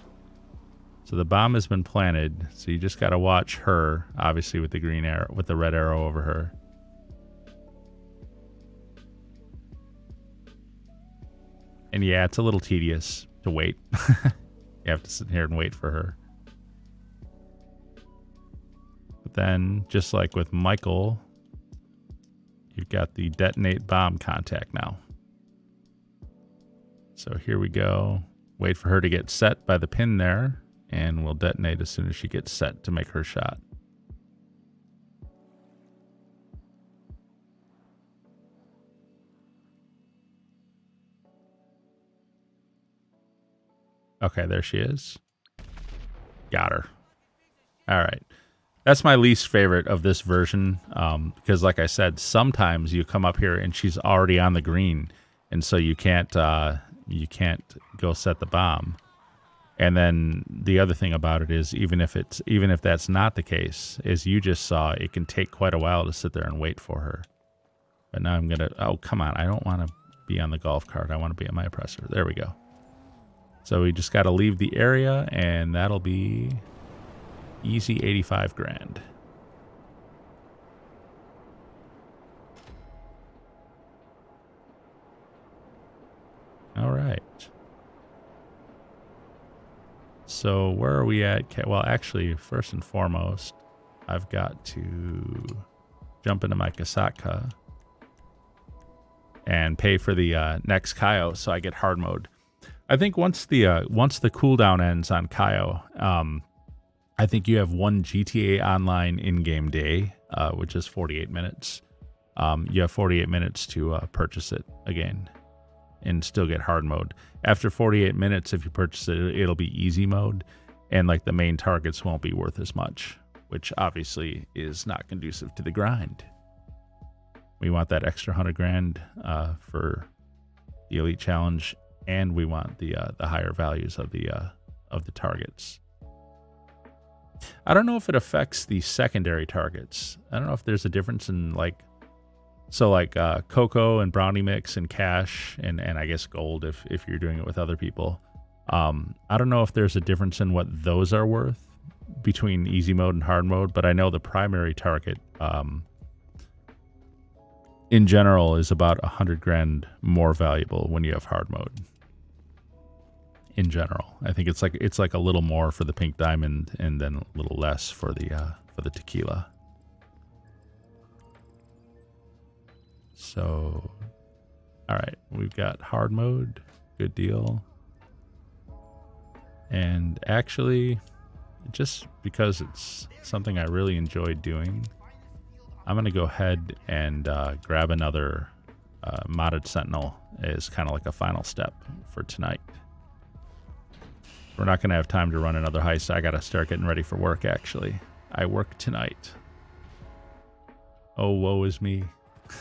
So the bomb has been planted. So you just got to watch her, obviously with the green arrow, with the red arrow over her. And yeah, it's a little tedious to wait. You have to sit here and wait for her. But then, just like with Michael, you've got the detonate bomb contact now. So here we go. Wait for her to get set by the pin there, and we'll detonate as soon as she gets set to make her shot. Okay, there she is. Got her. All right. That's my least favorite of this version, because like I said, sometimes you come up here and she's already on the green, and so you can't go set the bomb. And then the other thing about it is, even if that's not the case, as you just saw, it can take quite a while to sit there and wait for her. But now I'm gonna, oh come on, I don't want to be on the golf cart. I want to be on my oppressor. There we go. So we just got to leave the area, and that'll be easy 85 grand. All right. So where are we at? Well, actually, first and foremost, I've got to jump into my Kasaka and pay for the next Cayo, so I get hard mode. I think once the cooldown ends on Cayo, I think you have one GTA Online in-game day, which is 48 minutes. You have 48 minutes to purchase it again and still get hard mode. After 48 minutes, if you purchase it, it'll be easy mode, and like the main targets won't be worth as much, which obviously is not conducive to the grind. We want that extra 100 grand for the Elite Challenge, and we want the higher values of the targets. I don't know if it affects the secondary targets. I don't know if there's a difference in Cocoa and Brownie Mix and Cash and I guess Gold if you're doing it with other people. I don't know if there's a difference in what those are worth between easy mode and hard mode, but I know the primary target in general is about 100 grand more valuable when you have hard mode. In general, I think it's like a little more for the pink diamond and then a little less for the tequila. So, all right, we've got hard mode, good deal. And actually, just because it's something I really enjoyed doing, I'm gonna go ahead and grab another modded sentinel as kind of like a final step for tonight. We're not going to have time to run another heist. I got to start getting ready for work, actually. I work tonight. Oh, woe is me. I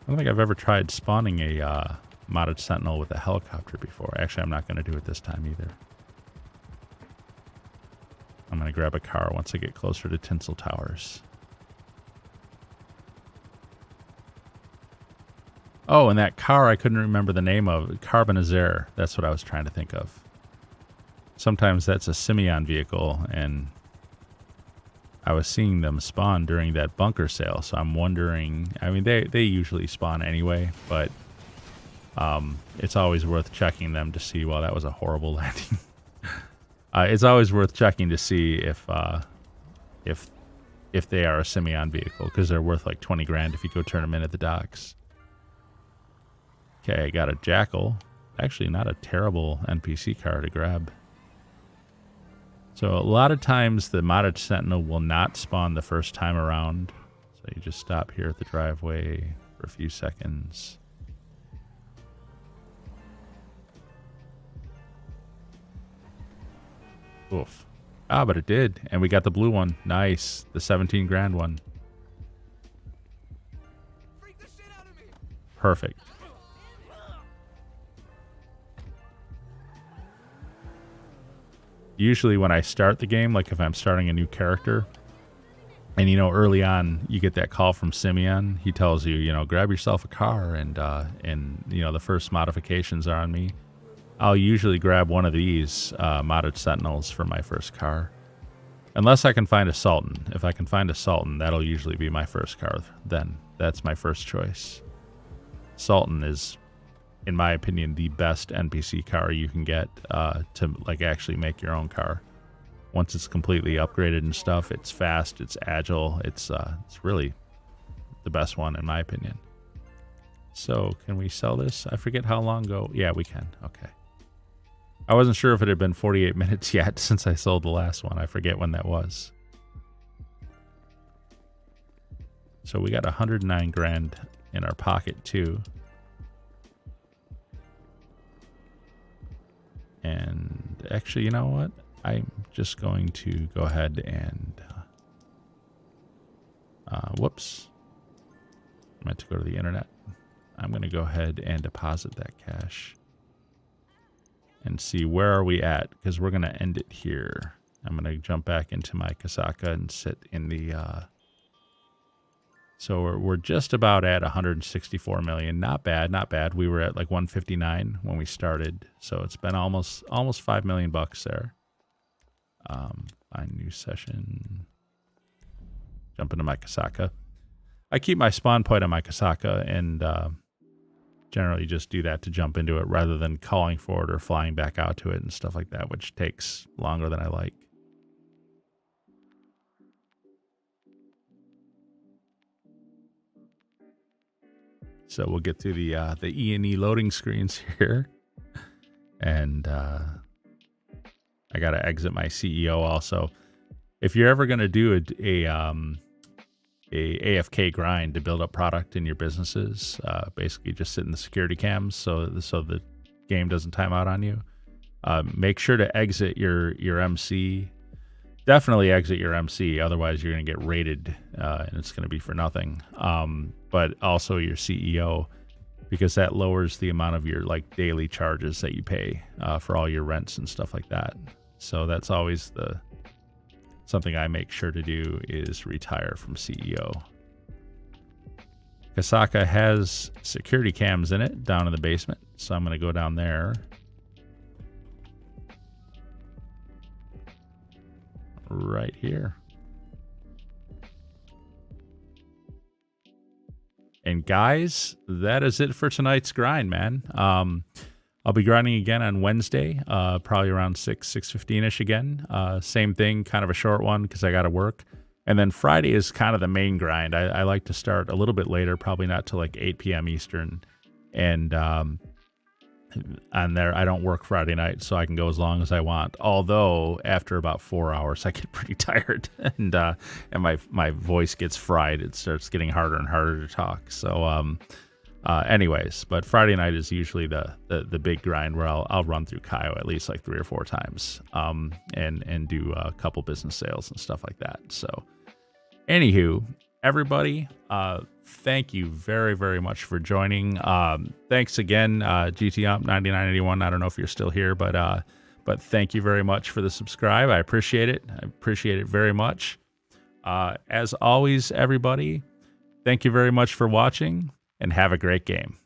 don't think I've ever tried spawning a modded sentinel with a helicopter before. Actually, I'm not going to do it this time either. I'm going to grab a car once I get closer to Tinsel Towers. Oh, and that car I couldn't remember the name of. Carbonizaire. That's what I was trying to think of. Sometimes that's a Simeon vehicle, and I was seeing them spawn during that bunker sale, so I'm wondering... I mean, they usually spawn anyway, but it's always worth checking them to see... Well, that was a horrible landing. It's always worth checking to see if they are a Simeon vehicle, because they're worth like 20 grand if you go turn them in at the docks. Okay, I got a Jackal. Actually, not a terrible NPC car to grab. So a lot of times the modded sentinel will not spawn the first time around. So you just stop here at the driveway for a few seconds. Oof. Ah, but it did. And we got the blue one. Nice. The 17 grand one. Perfect. Usually when I start the game, like if I'm starting a new character, and you know, early on you get that call from Simeon, he tells you, you know, grab yourself a car, and you know, the first modifications are on me. I'll usually grab one of these modded sentinels for my first car, Unless I can find a Sultan. If I can find a Sultan, that'll usually be my first car then. That's my first choice. Sultan is, in my opinion, the best NPC car you can get to like actually make your own car. Once it's completely upgraded and stuff, it's fast, it's agile, it's really the best one in my opinion. So can we sell this? I forget how long ago. Yeah, we can. Okay. I wasn't sure if it had been 48 minutes yet since I sold the last one. I forget when that was. So we got 109 grand in our pocket too. And actually, you know what? I'm just going to go ahead and whoops. I meant to go to the internet. I'm going to go ahead and deposit that cash and see where are we at, because we're going to end it here. I'm going to jump back into my Kasaka and sit in the so we're just about at 164 million. Not bad, not bad. We were at like 159 when we started, so it's been almost 5 million bucks there. Find new session. Jump into my Kasaka. I keep my spawn point on my Kasaka and generally just do that to jump into it rather than calling for it or flying back out to it and stuff like that, which takes longer than I like. So we'll get through the E&E loading screens here. And I got to exit my CEO also. If you're ever going to do a AFK grind to build up product in your businesses, basically just sit in the security cams so the game doesn't time out on you. Make sure to exit your MC. Definitely exit your MC, otherwise you're going to get raided and it's going to be for nothing. But also your CEO, because that lowers the amount of your like daily charges that you pay for all your rents and stuff like that. So that's always something I make sure to do is retire from CEO. Kasaka has security cams in it down in the basement, so I'm going to go down there. Right here. And guys, that is it for tonight's grind, man. I'll be grinding again on Wednesday, probably around 6:15ish again. Same thing, kind of a short one because I got to work. And then Friday is kind of the main grind. I like to start a little bit later, probably not till like 8 p.m. Eastern. And on there, I don't work Friday night, so I can go as long as I want. Although after about 4 hours, I get pretty tired and my voice gets fried. It starts getting harder and harder to talk. So anyways, but Friday night is usually the big grind where I'll run through Cayo at least like 3 or 4 times and do a couple business sales and stuff like that. So anywho, everybody, thank you very, very much for joining. Thanks again, GTUmp 9981. I don't know if you're still here, but thank you very much for the subscribe. I appreciate it. I appreciate it very much. As always, everybody, thank you very much for watching and have a great game.